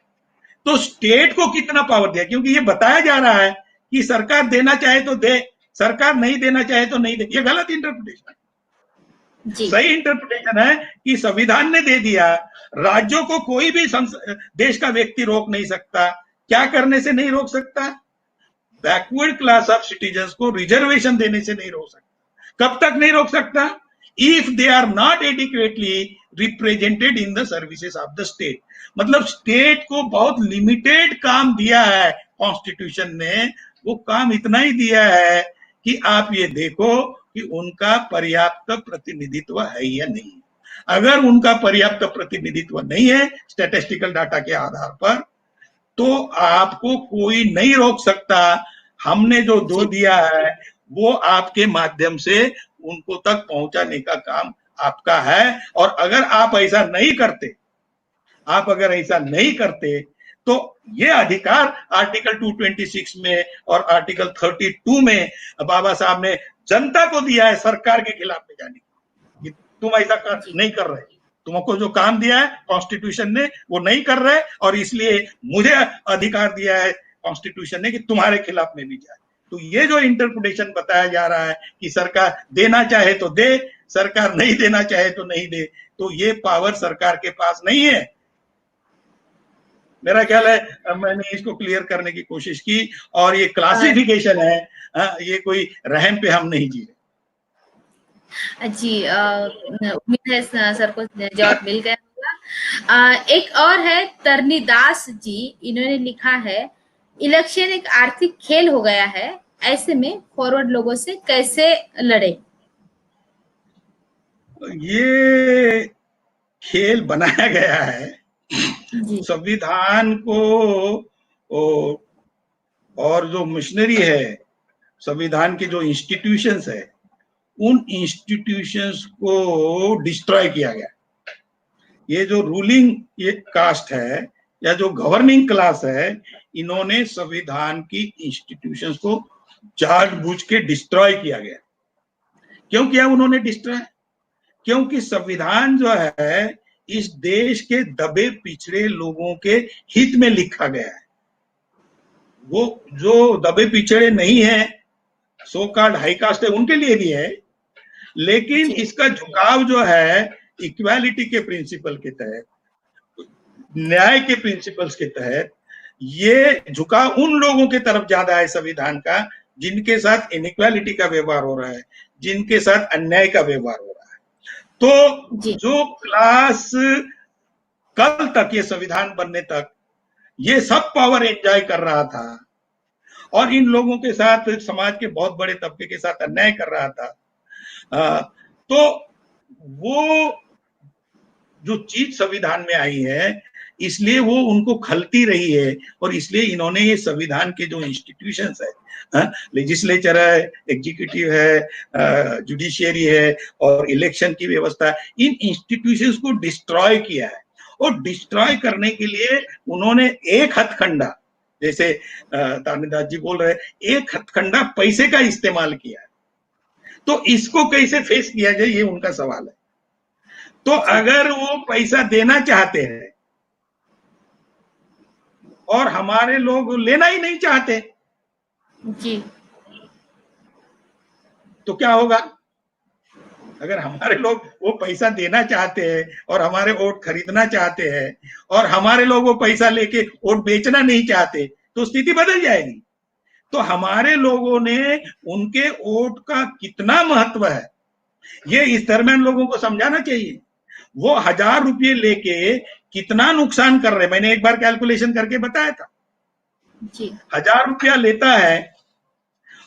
तो स्टेट को कितना पावर दिया, क्योंकि ये बताया जा रहा है कि सरकार देना चाहे तो दे, सरकार नहीं देना चाहे तो नहीं दे। ये गलत इंटरप्रिटेशन है। सही इंटरप्रिटेशन है कि संविधान ने दे दिया, राज्यों को कोई भी देश का व्यक्ति रोक नहीं सकता। क्या करने से नहीं रोक सकता? बैकवर्ड क्लास ऑफ सिटीजन्स को रिजर्वेशन देने से नहीं रोक सकता। कब तक नहीं रोक सकता? If they are not adequately represented in the services of the state. मतलब स्टेट को बहुत लिमिटेड काम दिया है कॉन्स्टिट्यूशन ने। वो काम इतना ही दिया है कि आप ये देखो कि उनका पर्याप्त प्रतिनिधित्व है या नहीं। अगर उनका पर्याप्त प्रतिनिधित्व नहीं है स्टैटिस्टिकल डाटा के आधार पर, तो आपको कोई नहीं रोक सकता। हमने जो दो दिया है वो आपके माध्यम से उनको तक पहुंचाने का काम आपका है। और अगर आप ऐसा नहीं करते, आप अगर ऐसा नहीं करते तो ये अधिकार आर्टिकल 226 में और आर्टिकल 32 में बाबा साहब ने जनता को दिया है सरकार के खिलाफ में जाने की। तुम ऐसा नहीं कर रहे, तुमको जो काम दिया है कॉन्स्टिट्यूशन ने वो नहीं कर रहे, और इसलिए मुझे अधिकार दिया है कॉन्स्टिट्यूशन ने कि तुम्हारे खिलाफ में भी जाए। तो ये जो इंटरप्रिटेशन बताया जा रहा है कि सरकार देना चाहे तो दे, सरकार नहीं देना चाहे तो नहीं दे, तो ये पावर सरकार के पास नहीं है। मेरा ख्याल है मैंने इसको क्लियर करने की कोशिश की, और ये क्लासिफिकेशन है, ये कोई रहम पे हम नहीं जी रहे। जी, उम्मीद है सर को जवाब मिल गया होगा। एक और है तरनीदास जी, इन्होंने लिखा है इलेक्शन एक आर्थिक खेल हो गया है, ऐसे में फॉरवर्ड लोगों से कैसे लड़े? ये खेल बनाया गया है संविधान को, और जो मशीनरी है संविधान के जो इंस्टीट्यूशंस है उन इंस्टीट्यूशंस को डिस्ट्रॉय किया गया। ये जो रूलिंग ये कास्ट है या जो गवर्निंग क्लास है, इन्होंने संविधान की इंस्टीट्यूशंस को जानबूझ के डिस्ट्रॉय किया गया। क्यों किया उन्होंने डिस्ट्रॉय? क्योंकि संविधान जो है इस देश के दबे पिछड़े लोगों के हित में लिखा गया है। वो जो दबे पिछड़े नहीं है, सो कॉल्ड हाई कास्ट है, उनके लिए भी है, लेकिन इसका झुकाव जो है इक्वालिटी के प्रिंसिपल के तहत, न्याय के प्रिंसिपल्स के तहत, ये झुकाव उन लोगों के तरफ ज्यादा है संविधान का जिनके साथ इनइक्वालिटी का व्यवहार हो रहा है, जिनके साथ अन्याय का व्यवहार हो रहा है। तो जो क्लास कल तक, ये संविधान बनने तक ये सब पावर एंजॉय कर रहा था और इन लोगों के साथ समाज के बहुत बड़े तबके के साथ अन्याय कर रहा था, तो वो जो चीज संविधान में आई है इसलिए वो उनको खलती रही है, और इसलिए इन्होंने ये संविधान के जो इंस्टीट्यूशंस है, लेजिस्लेचर है, एग्जीक्यूटिव है, जुडिशियरी है और इलेक्शन की व्यवस्था, इन इंस्टीट्यूशंस को डिस्ट्रॉय किया है। और डिस्ट्रॉय करने के लिए उन्होंने एक हथकंडा, जैसे तारनीदास जी बोल रहे, एक हथकंडा पैसे का इस्तेमाल किया है। तो इसको कैसे फेस किया जाए, ये उनका सवाल है। तो अगर वो पैसा देना चाहते हैं और हमारे लोग लेना ही नहीं चाहते जी, तो क्या होगा? अगर हमारे लोग वो पैसा देना चाहते हैं और हमारे वोट खरीदना चाहते हैं और हमारे लोग वो पैसा लेके वोट बेचना नहीं चाहते, तो स्थिति बदल जाएगी। तो हमारे लोगों ने उनके वोट का कितना महत्व है ये इस दरमियान लोगों को समझाना चाहिए। वो 1000 रुपये लेके कितना नुकसान कर रहे, मैंने एक बार कैलकुलेशन करके बताया था जी। 1000 रुपया लेता है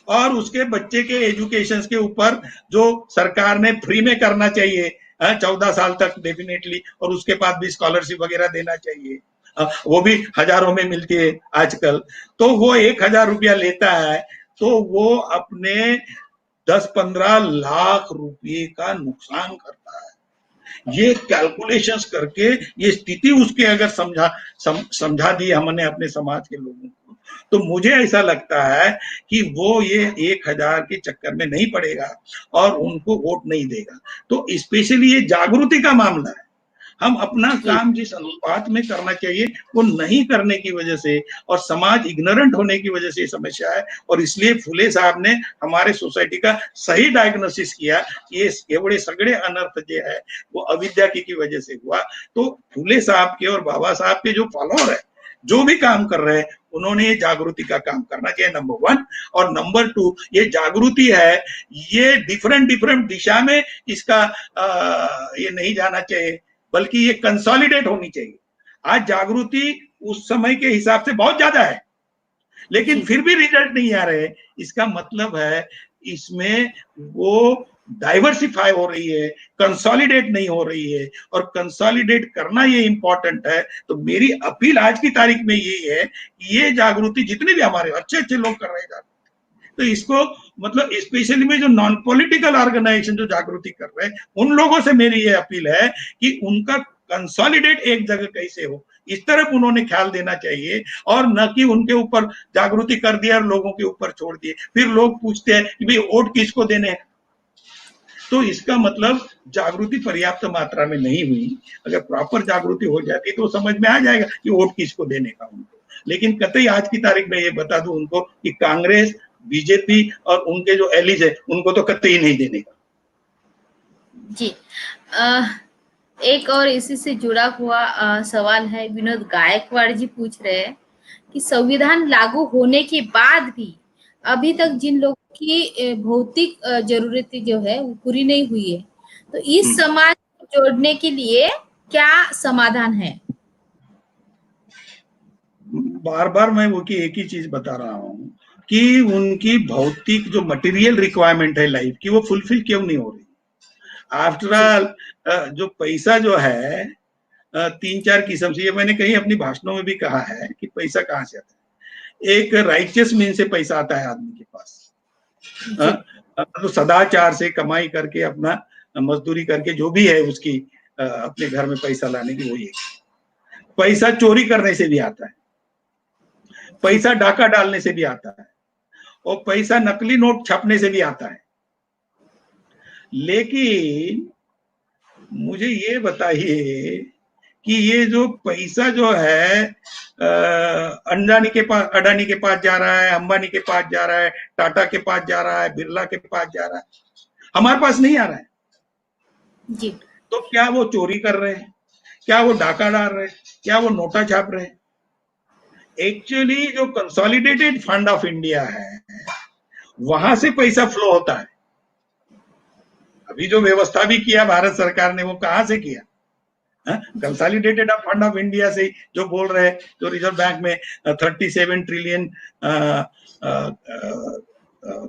और उसके बच्चे के एजुकेशन के ऊपर जो सरकार ने फ्री में करना चाहिए 14 साल तक डेफिनेटली, और उसके बाद भी स्कॉलरशिप वगैरह देना चाहिए, वो भी हजारों में मिलती है आजकल, तो वो 1000 रुपया लेता है, तो वो अपने 10-15 लाख रुपये का नुकसान करता है। ये कैलकुलेशंस करके ये स्थिति उसके अगर समझा दी हमने अपने समाज के लोगों को, तो मुझे ऐसा लगता है कि वो ये 1000 के चक्कर में नहीं पड़ेगा और उनको वोट नहीं देगा। तो स्पेशली ये जागृति का मामला है। हम अपना काम जिस अनुपात में करना चाहिए वो नहीं करने की वजह से और समाज इग्नोरेंट होने की वजह से ये समस्या है। और इसलिए फुले साहब ने हमारे सोसाइटी का सही डायग्नोसिस किया कि ये बड़े सगड़े अनर्थ जो है वो अविद्या की वजह से हुआ। तो फुले साहब के और बाबा साहब के जो फॉलोअर है, जो भी काम कर रहे हैं, उन्होंने ये जागृति का काम करना चाहिए, नंबर 1। और नंबर 2, ये जागृति है, ये डिफरेंट दिशा में इसका ये नहीं जाना चाहिए, बल्कि ये कंसोलिडेट होनी चाहिए। आज जागृति उस समय के हिसाब से बहुत ज्यादा है, लेकिन फिर भी रिजल्ट नहीं आ रहे। इसका मतलब है इसमें वो डाइवर्सिफाई हो रही है, कंसोलिडेट नहीं हो रही है, और कंसोलिडेट करना ये इंपॉर्टेंट है। तो मेरी अपील आज की तारीख में यही है कि ये जागृति जितने भी हमारे अच्छे लोग कर रहे हैं, तो इसको मतलब स्पेशली में जो नॉन पॉलिटिकल ऑर्गेनाइजेशन जो जागृति कर रहे हैं उन लोगों से मेरी ये अपील है कि उनका कंसोलिडेट एक जगह कैसे हो, इस तरफ उन्होंने ख्याल देना चाहिए, और न कि उनके ऊपर जागृति कर दिया और लोगों के ऊपर छोड़ दिए। फिर लोग पूछते हैं कि भाई वोट किसको देने हैं, तो इसका मतलब जागृति पर्याप्त मात्रा में नहीं हुई। अगर प्रॉपर जागृति हो जाती तो समझ में आ जाएगा कि वोट किसको देने का उनको। लेकिन कतई आज की तारीख में ये बता दूं उनको कि कांग्रेस, बीजेपी और उनके जो एलीज है उनको तो कतई नहीं देने का। जी, एक और इसी से जुड़ा हुआ सवाल है। विनोद गायकवाड़ जी पूछ रहे हैं कि संविधान लागू होने के बाद भी अभी तक जिन लोगों की भौतिक जरूरतें जो है वो पूरी नहीं हुई है, तो इस समाज को जोड़ने के लिए क्या समाधान है? बार बार मैं वो की एक ही चीज बता रहा हूँ कि उनकी भौतिक जो मटेरियल रिक्वायरमेंट है लाइफ की वो फुलफिल क्यों नहीं हो रही। आफ्टर ऑल जो पैसा जो है 3-4 किस्म से, ये मैंने कहीं अपनी भाषणों में भी कहा है कि पैसा कहाँ से आता है। एक राइचियस मीन से पैसा आता है आदमी के पास, तो सदाचार से कमाई करके अपना मजदूरी करके जो भी है उसकी अपने घर में पैसा लाने की वो एक। पैसा चोरी करने से भी आता है, पैसा डाका डालने से भी आता है, और पैसा नकली नोट छापने से भी आता है। लेकिन मुझे ये बताइए कि ये जो पैसा जो है अडानी के पास जा रहा है, अंबानी के पास जा रहा है, टाटा के पास जा रहा है, बिरला के पास जा रहा है, हमारे पास नहीं आ रहा है जी। तो क्या वो चोरी कर रहे हैं, क्या वो डाका डाल रहे हैं, क्या वो नोटा छाप रहे हैं? एक्चुअली जो कंसोलिडेटेड फंड ऑफ इंडिया है वहां से पैसा फ्लो होता है। अभी जो व्यवस्था भी किया भारत सरकार ने वो कहां से किया? कंसोलिडेटेड फंड ऑफ इंडिया से, जो बोल रहे हैं जो रिजर्व बैंक में 37 ट्रिलियन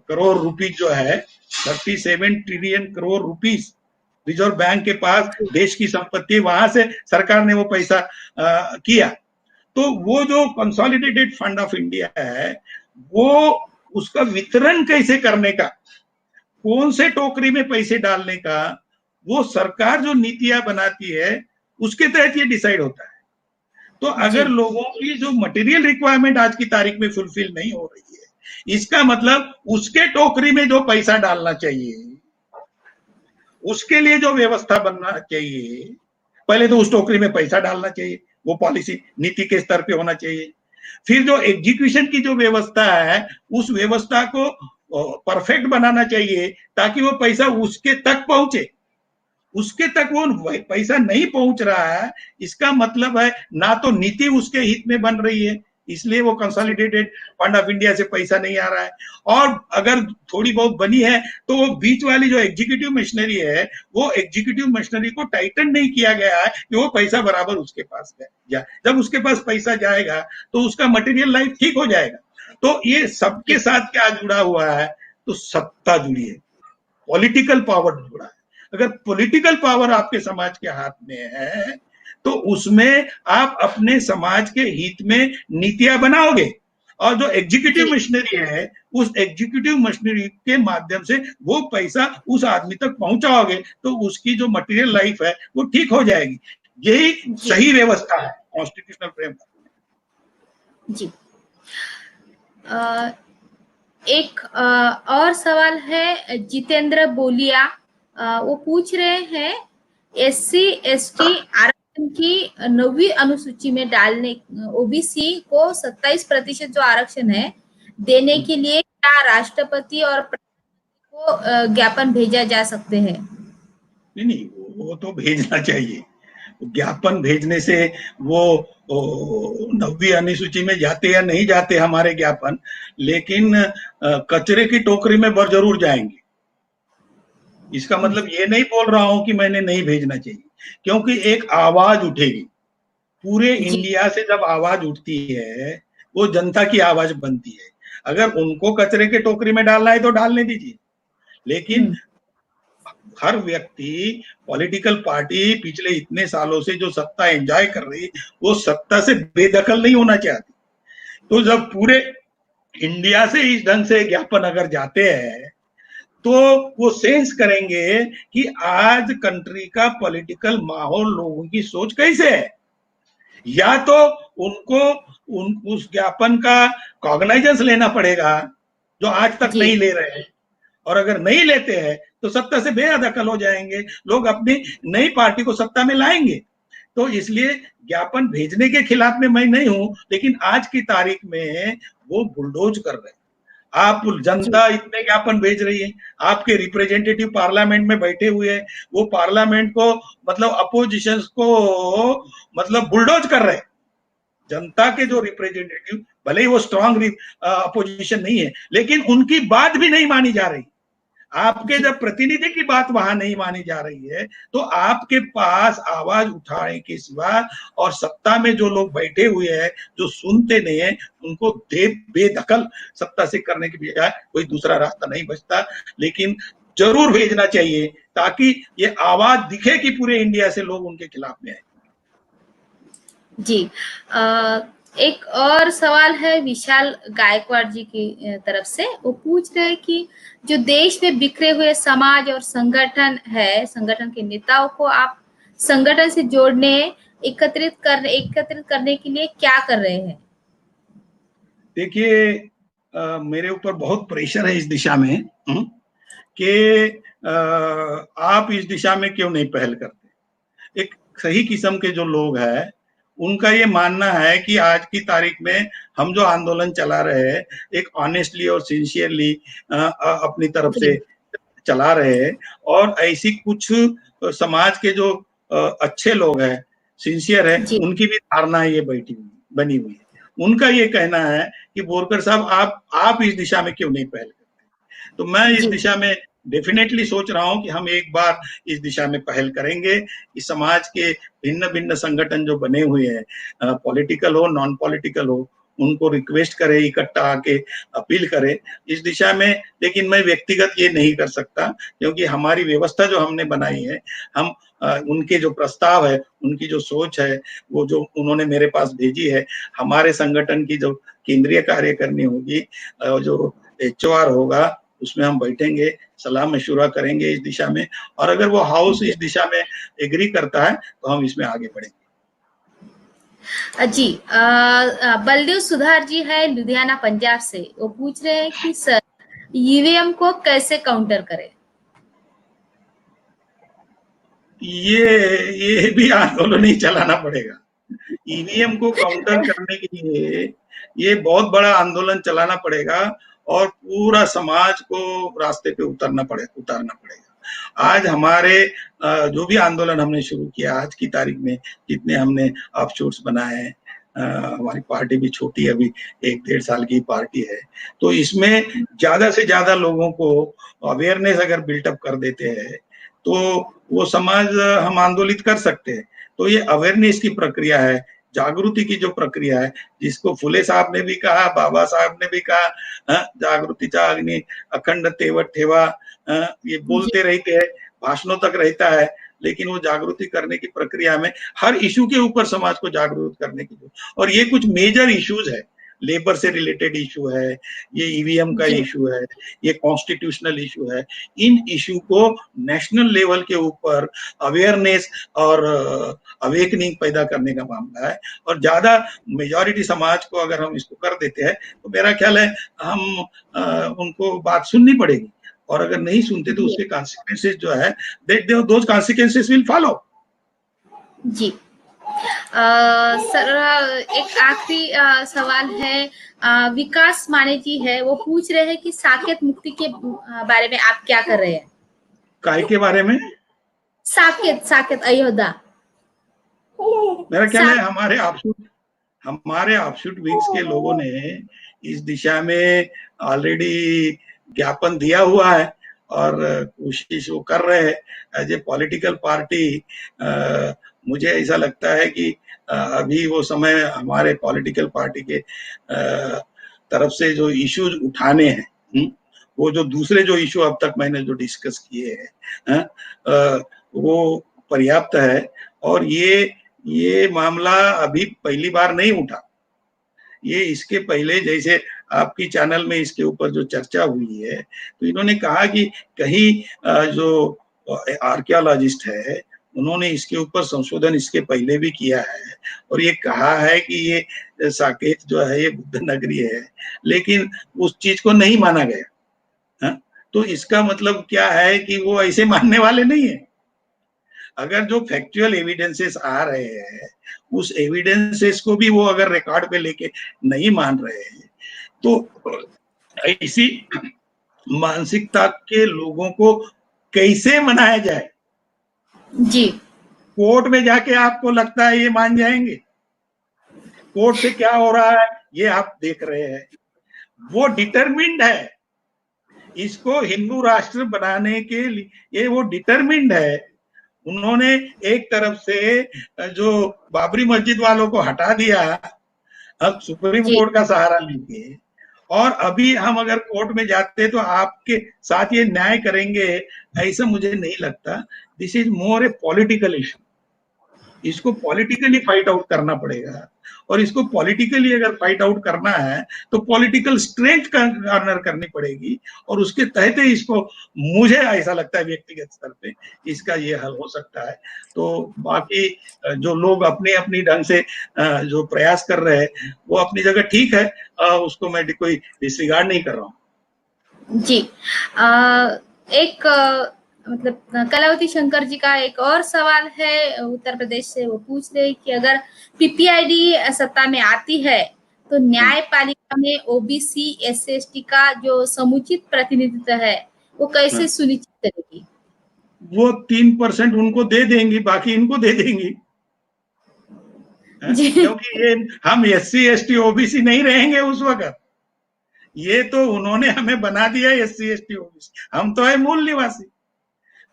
करोड़ रुपीज जो है, 37 trillion crore rupees reserve bank के पास देश की संपत्ति, वहां से सरकार ने वो पैसा किया। तो वो जो कंसोलिडेटेड फंड ऑफ इंडिया है वो उसका वितरण कैसे करने का, कौन से टोकरी में पैसे डालने का, वो सरकार जो नीतियां बनाती है उसके तहत ये डिसाइड होता है। तो अगर लोगों की जो मटेरियल रिक्वायरमेंट आज की तारीख में फुलफिल नहीं हो रही है, इसका मतलब उसके टोकरी में जो पैसा डालना चाहिए, उसके लिए जो व्यवस्था बनना चाहिए, पहले तो उस टोकरी में पैसा डालना चाहिए, वो पॉलिसी नीति के स्तर पे होना चाहिए। फिर जो एग्जीक्यूशन की जो व्यवस्था है उस व्यवस्था को परफेक्ट बनाना चाहिए ताकि वो पैसा उसके तक पहुंचे। उसके तक वो पैसा नहीं पहुंच रहा है, इसका मतलब है ना तो नीति उसके हित में बन रही है, इसलिए वो कंसोलिडेटेड फंड ऑफ इंडिया से पैसा नहीं आ रहा है। और अगर थोड़ी बहुत बनी है तो वो बीच वाली जो एग्जीक्यूटिव मशीनरी है वो एग्जीक्यूटिव मशीनरी को टाइटन नहीं किया गया है कि वो पैसा बराबर उसके पास जाए। जब उसके पास पैसा जाएगा तो उसका मटेरियल लाइफ ठीक हो जाएगा। तो ये सबके साथ क्या जुड़ा हुआ है? तो सत्ता जुड़ी है, पॉलिटिकल पावर जुड़ा है। अगर पॉलिटिकल पावर आपके समाज के हाथ में है तो उसमें आप अपने समाज के हित में नीतियां बनाओगे, और जो एग्जीक्यूटिव मशीनरी है उस एग्जीक्यूटिव मशीनरी के माध्यम से वो पैसा उस आदमी तक पहुंचाओगे तो उसकी जो मटेरियल लाइफ है वो ठीक हो जाएगी। यही सही व्यवस्था है कॉन्स्टिट्यूशनल फ्रेमवर्क। जी। एक और सवाल है जितेंद्र बोलिया, वो पूछ रहे हैं SC ST आरक्षण की 9वीं अनुसूची में डालने, ओबीसी को 27% जो आरक्षण है देने के लिए क्या राष्ट्रपति और प्रधानमंत्री को ज्ञापन भेजा जा सकते हैं? नहीं, वो तो भेजना चाहिए। ज्ञापन भेजने से वो 9वीं अनुसूची में जाते या नहीं जाते हमारे ज्ञापन, लेकिन कचरे की टोकरी में जरूर जाएंगे। इसका मतलब ये नहीं बोल रहा हूं कि मैंने नहीं भेजना चाहिए, क्योंकि एक आवाज उठेगी पूरे इंडिया से। जब आवाज उठती है वो जनता की आवाज बनती है। अगर उनको कचरे के टोकरी में डालना है तो डालने दीजिए, लेकिन हर व्यक्ति, पॉलिटिकल पार्टी पिछले इतने सालों से जो सत्ता एंजॉय कर रही वो सत्ता से बेदखल नहीं होना चाहती। तो जब पूरे इंडिया से इस ढंग से ज्ञापन अगर जाते हैं तो वो सेंस करेंगे कि आज कंट्री का पॉलिटिकल माहौल, लोगों की सोच कैसे है। या तो उनको उस ज्ञापन का कॉग्नाइजेंस लेना पड़ेगा, जो आज तक जी नहीं ले रहे हैं, और अगर नहीं लेते हैं तो सत्ता से बेदखल हो जाएंगे, लोग अपनी नई पार्टी को सत्ता में लाएंगे। तो इसलिए ज्ञापन भेजने के खिलाफ में मैं नहीं हूं, लेकिन आज की तारीख में वो बुलडोज कर रहे हैं। आप जी जनता इतने ज्ञापन भेज रही है, आपके रिप्रेजेंटेटिव पार्लियामेंट में बैठे हुए हैं, वो पार्लियामेंट को मतलब अपोजिशन को मतलब बुलडोज कर रहे हैं। जनता के जो रिप्रेजेंटेटिव, भले ही वो स्ट्रांग अपोजिशन नहीं है, लेकिन उनकी बात भी नहीं मानी जा रही। आपके जी जब प्रतिनिधि की बात वहां नहीं मानी जा रही है, तो आपके पास आवाज उठाने के सिवा और सत्ता में जो लोग बैठे हुए हैं जो सुनते नहीं है, उनको बेदखल सत्ता से करने के बजाय कोई दूसरा रास्ता नहीं बचता। लेकिन जरूर भेजना चाहिए ताकि ये आवाज दिखे कि पूरे इंडिया से लोग उनके खिलाफ में आए। जी एक और सवाल है विशाल गायकवाड़ जी की तरफ से। वो पूछ रहे हैं कि जो देश में बिखरे हुए समाज और संगठन है, संगठन के नेताओं को आप संगठन से जोड़ने, एकत्रित करने के लिए क्या कर रहे हैं? देखिए, मेरे ऊपर बहुत प्रेशर है इस दिशा में कि आप इस दिशा में क्यों नहीं पहल करते। एक सही किस्म के जो लोग हैं, उनका ये मानना है कि आज की तारीख में हम जो आंदोलन चला रहे हैं, एक ऑनेस्टली और सिंसियरली अपनी तरफ जी से चला रहे हैं, और ऐसी कुछ समाज के जो अच्छे लोग हैं, सिंसियर है, जी उनकी भी धारणा ये बनी हुई है। उनका ये कहना है कि बोरकर साहब, आप इस दिशा में क्यों नहीं पहल करते। तो मैं इस जी दिशा में डेफिनेटली सोच रहा हूं कि हम एक बार इस दिशा में पहल करेंगे कि समाज के भिन्न भिन्न संगठन जो बने हुए हैं, पॉलिटिकल हो नॉन पॉलिटिकल हो, उनको रिक्वेस्ट करे, इकट्ठा आके अपील करे इस दिशा में। लेकिन मैं व्यक्तिगत ये नहीं कर सकता, क्योंकि हमारी व्यवस्था जो हमने बनाई है, हम उनके जो प्रस्ताव है, उनकी जो सोच है, वो जो उन्होंने मेरे पास भेजी है, हमारे संगठन की जो केंद्रीय कार्यकारिणी होगी, जो एचओआर होगा, उसमें हम बैठेंगे, सलाह मशुरा करेंगे इस दिशा में, और अगर वो हाउस इस दिशा में एग्री करता है तो हम इसमें आगे बढ़ेंगे। जी बलदेव सुधार जी है लुधियाना पंजाब से। वो पूछ रहे हैं कि सर ईवीएम को कैसे काउंटर करें? ये भी आंदोलन ही चलाना पड़ेगा। ईवीएम को काउंटर करने के लिए ये बहुत बड़ा आंदोलन चलाना पड़ेगा, और पूरा समाज को रास्ते पे उतारना पड़ेगा। आज हमारे जो भी आंदोलन हमने शुरू किया, आज की तारीख में जितने हमने ऑफशूट्स बनाए हैं, हमारी पार्टी भी छोटी, अभी 1-1.5 साल की पार्टी है, तो इसमें ज्यादा से ज्यादा लोगों को अवेयरनेस अगर बिल्टअप कर देते हैं तो वो समाज हम आंदोलित कर सकते हैं। तो ये अवेयरनेस की प्रक्रिया है, जागृति की जो प्रक्रिया है, जिसको फुले साहब ने भी कहा, बाबा साहब ने भी कहा, जागृतीचा अग्नि अखंड तेवत ठेवा, ये जी बोलते रहते हैं, भाषणों तक रहता है, लेकिन वो जागृति करने की प्रक्रिया में हर इशू के ऊपर समाज को जागरूक करने की, और ये कुछ मेजर इश्यूज है, लेबर से रिलेटेड इशू है, ये ईवीएम का जी इशू है, ये कॉन्स्टिट्यूशनल इशू है। इन इशू को नेशनल लेवल के ऊपर अवेयरनेस और अवेकनिंग पैदा करने का मामला है, और ज्यादा मेजॉरिटी समाज को अगर हम इसको कर देते हैं तो मेरा ख्याल है हम उनको बात सुननी पड़ेगी, और अगर नहीं सुनते तो जी उसके कॉन्सिक्वेंसेस जो है, दोज कॉन्सिक्वेंसेस विल फॉलो। जी सर एक आखिरी सवाल है। विकास माने जी है। वो पूछ रहे हैं कि साकेत मुक्ति के बारे में आप क्या कर रहे हैं? काय के बारे में? साकेत साकेत अयोध्या मेरा ख्याल है साक हमारे ऑफशूट विंग्स के लोगों ने इस दिशा में ऑलरेडी ज्ञापन दिया हुआ है, और कोशिश वो कर रहे हैं एज ए पॉलिटिकल पार्टी। मुझे ऐसा लगता है कि अभी वो समय हमारे पॉलिटिकल पार्टी के तरफ से जो इश्यूज उठाने हैं, वो जो दूसरे जो इशू अब तक मैंने जो डिस्कस किए हैं, वो पर्याप्त है। और ये मामला अभी पहली बार नहीं उठा, ये इसके पहले जैसे आपकी चैनल में इसके ऊपर जो चर्चा हुई है, तो इन्होंने कहा कि कहीं जो आर्कियोलॉजिस्ट है, उन्होंने इसके ऊपर संशोधन इसके पहले भी किया है और ये कहा है कि ये साकेत जो है ये बुद्ध नगरी है, लेकिन उस चीज को नहीं माना गया। हाँ? तो इसका मतलब क्या है कि वो ऐसे मानने वाले नहीं है। अगर जो फैक्चुअल एविडेंसेस आ रहे हैं, उस एविडेंसेस को भी वो अगर रिकॉर्ड पे लेके नहीं मान रहे हैं, तो ऐसी मानसिकता के लोगों को कैसे मनाया जाए? जी, कोर्ट में जाके आपको लगता है ये मान जाएंगे? कोर्ट से क्या हो रहा है ये आप देख रहे हैं। वो डिटरमिन्ड है, इसको हिंदू राष्ट्र बनाने के लिए ये वो डिटरमिन्ड है। उन्होंने एक तरफ से जो बाबरी मस्जिद वालों को हटा दिया, अब सुप्रीम जी, कोर्ट का सहारा लेंगे, और अभी हम अगर कोर्ट में जाते तो आपके साथ ये न्याय करेंगे, ऐसा मुझे नहीं लगता। This is more A political issue. इसको पॉलिटिकली फाइट आउट करना पड़ेगा, और इसको पॉलिटिकली अगर फाइट आउट करना है तो पॉलिटिकल स्ट्रेंथ गार्नर करनी पड़ेगी, और उसके तहत ही इसको, मुझे ऐसा लगता है व्यक्तिगत स्तर पे, इसका ये हल हो सकता है। तो बाकी जो लोग अपने अपनी ढंग से जो प्रयास कर रहे हैं वो अपनी जगह ठीक है, उसको मैं कोई डिसरिगार्ड नहीं कर रहा हूँ। जी। एक मतलब कलावती शंकर जी का एक और सवाल है उत्तर प्रदेश से। वो पूछ रहे हैं कि अगर पीपीआईडी सत्ता में आती है तो न्यायपालिका में ओबीसी एससी/एसटी का जो समुचित प्रतिनिधित्व है वो कैसे सुनिश्चित करेगी? वो 3% उनको दे देंगी, बाकी इनको दे देंगी। जी, क्योंकि ये हम एससी एसटी ओबीसी नहीं रहेंगे उस वक्त। ये तो उन्होंने हमें बना दिया एससी एसटी ओबीसी, हम तो है मूल निवासी।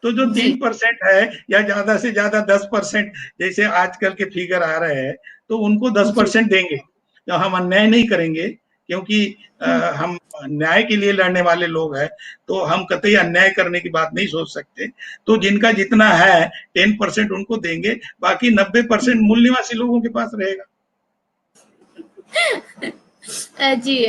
तो जो जी, 3% है या ज्यादा से ज्यादा 10%, जैसे आजकल के फिगर आ रहे हैं, तो उनको जी, 10% देंगे। तो हम अन्याय नहीं करेंगे, क्योंकि हम न्याय के लिए लड़ने वाले लोग हैं, तो हम कतई अन्याय करने की बात नहीं सोच सकते। तो जिनका जितना है 10% उनको देंगे, बाकी 90% मूल निवासी लोगों के पास रहेगा। जी।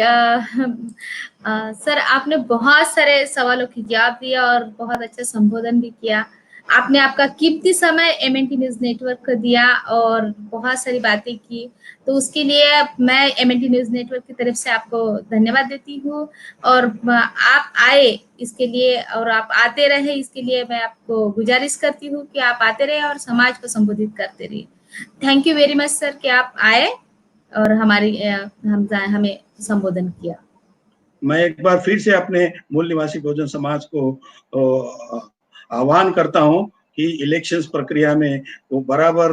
सर, आपने बहुत सारे सवालों की जवाब दिया और बहुत अच्छा संबोधन भी किया। आपने आपका कीमती समय एमएनटी न्यूज नेटवर्क को दिया और बहुत सारी बातें की, तो उसके लिए मैं एमएनटी न्यूज नेटवर्क की तरफ से आपको धन्यवाद देती हूँ। और आप आए इसके लिए और आप आते रहे इसके लिए मैं आपको गुजारिश करती हूँ कि आप आते रहे और समाज को संबोधित करते रहिए। Thank you very much sir कि आप आए और हमें संबोधन किया। मैं एक बार फिर से अपने मूल निवासी बहुजन समाज को आह्वान करता हूं कि इलेक्शंस प्रक्रिया में वो बराबर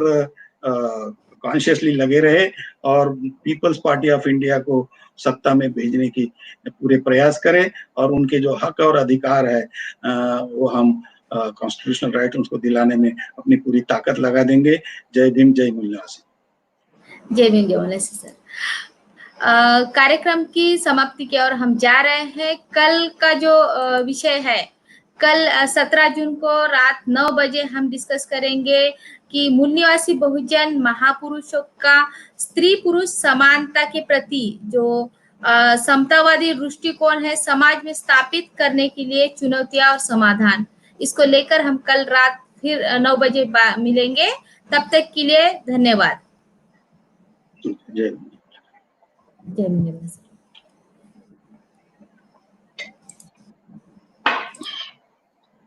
कॉन्शियसली लगे रहे और पीपल्स पार्टी ऑफ इंडिया को सत्ता में भेजने की पूरे प्रयास करें, और उनके जो हक और अधिकार है वो हम कॉन्स्टिट्यूशनल राइट उनको दिलाने में अपनी पूरी ताकत लगा देंगे। जय भीम, जय मूल निवासी। जय भीम, जय मूलनिवासी सर। कार्यक्रम की समाप्ति की ओर हम जा रहे हैं। कल का जो विषय है, कल 17 जून को रात 9 बजे हम डिस्कस करेंगे कि मूल निवासी बहुजन महापुरुषों का स्त्री पुरुष समानता के प्रति जो समतावादी दृष्टिकोण है समाज में स्थापित करने के लिए चुनौतियां और समाधान, इसको लेकर हम कल रात फिर 9 बजे मिलेंगे। तब तक के लिए धन्यवाद। जय जय मूलनिवासी।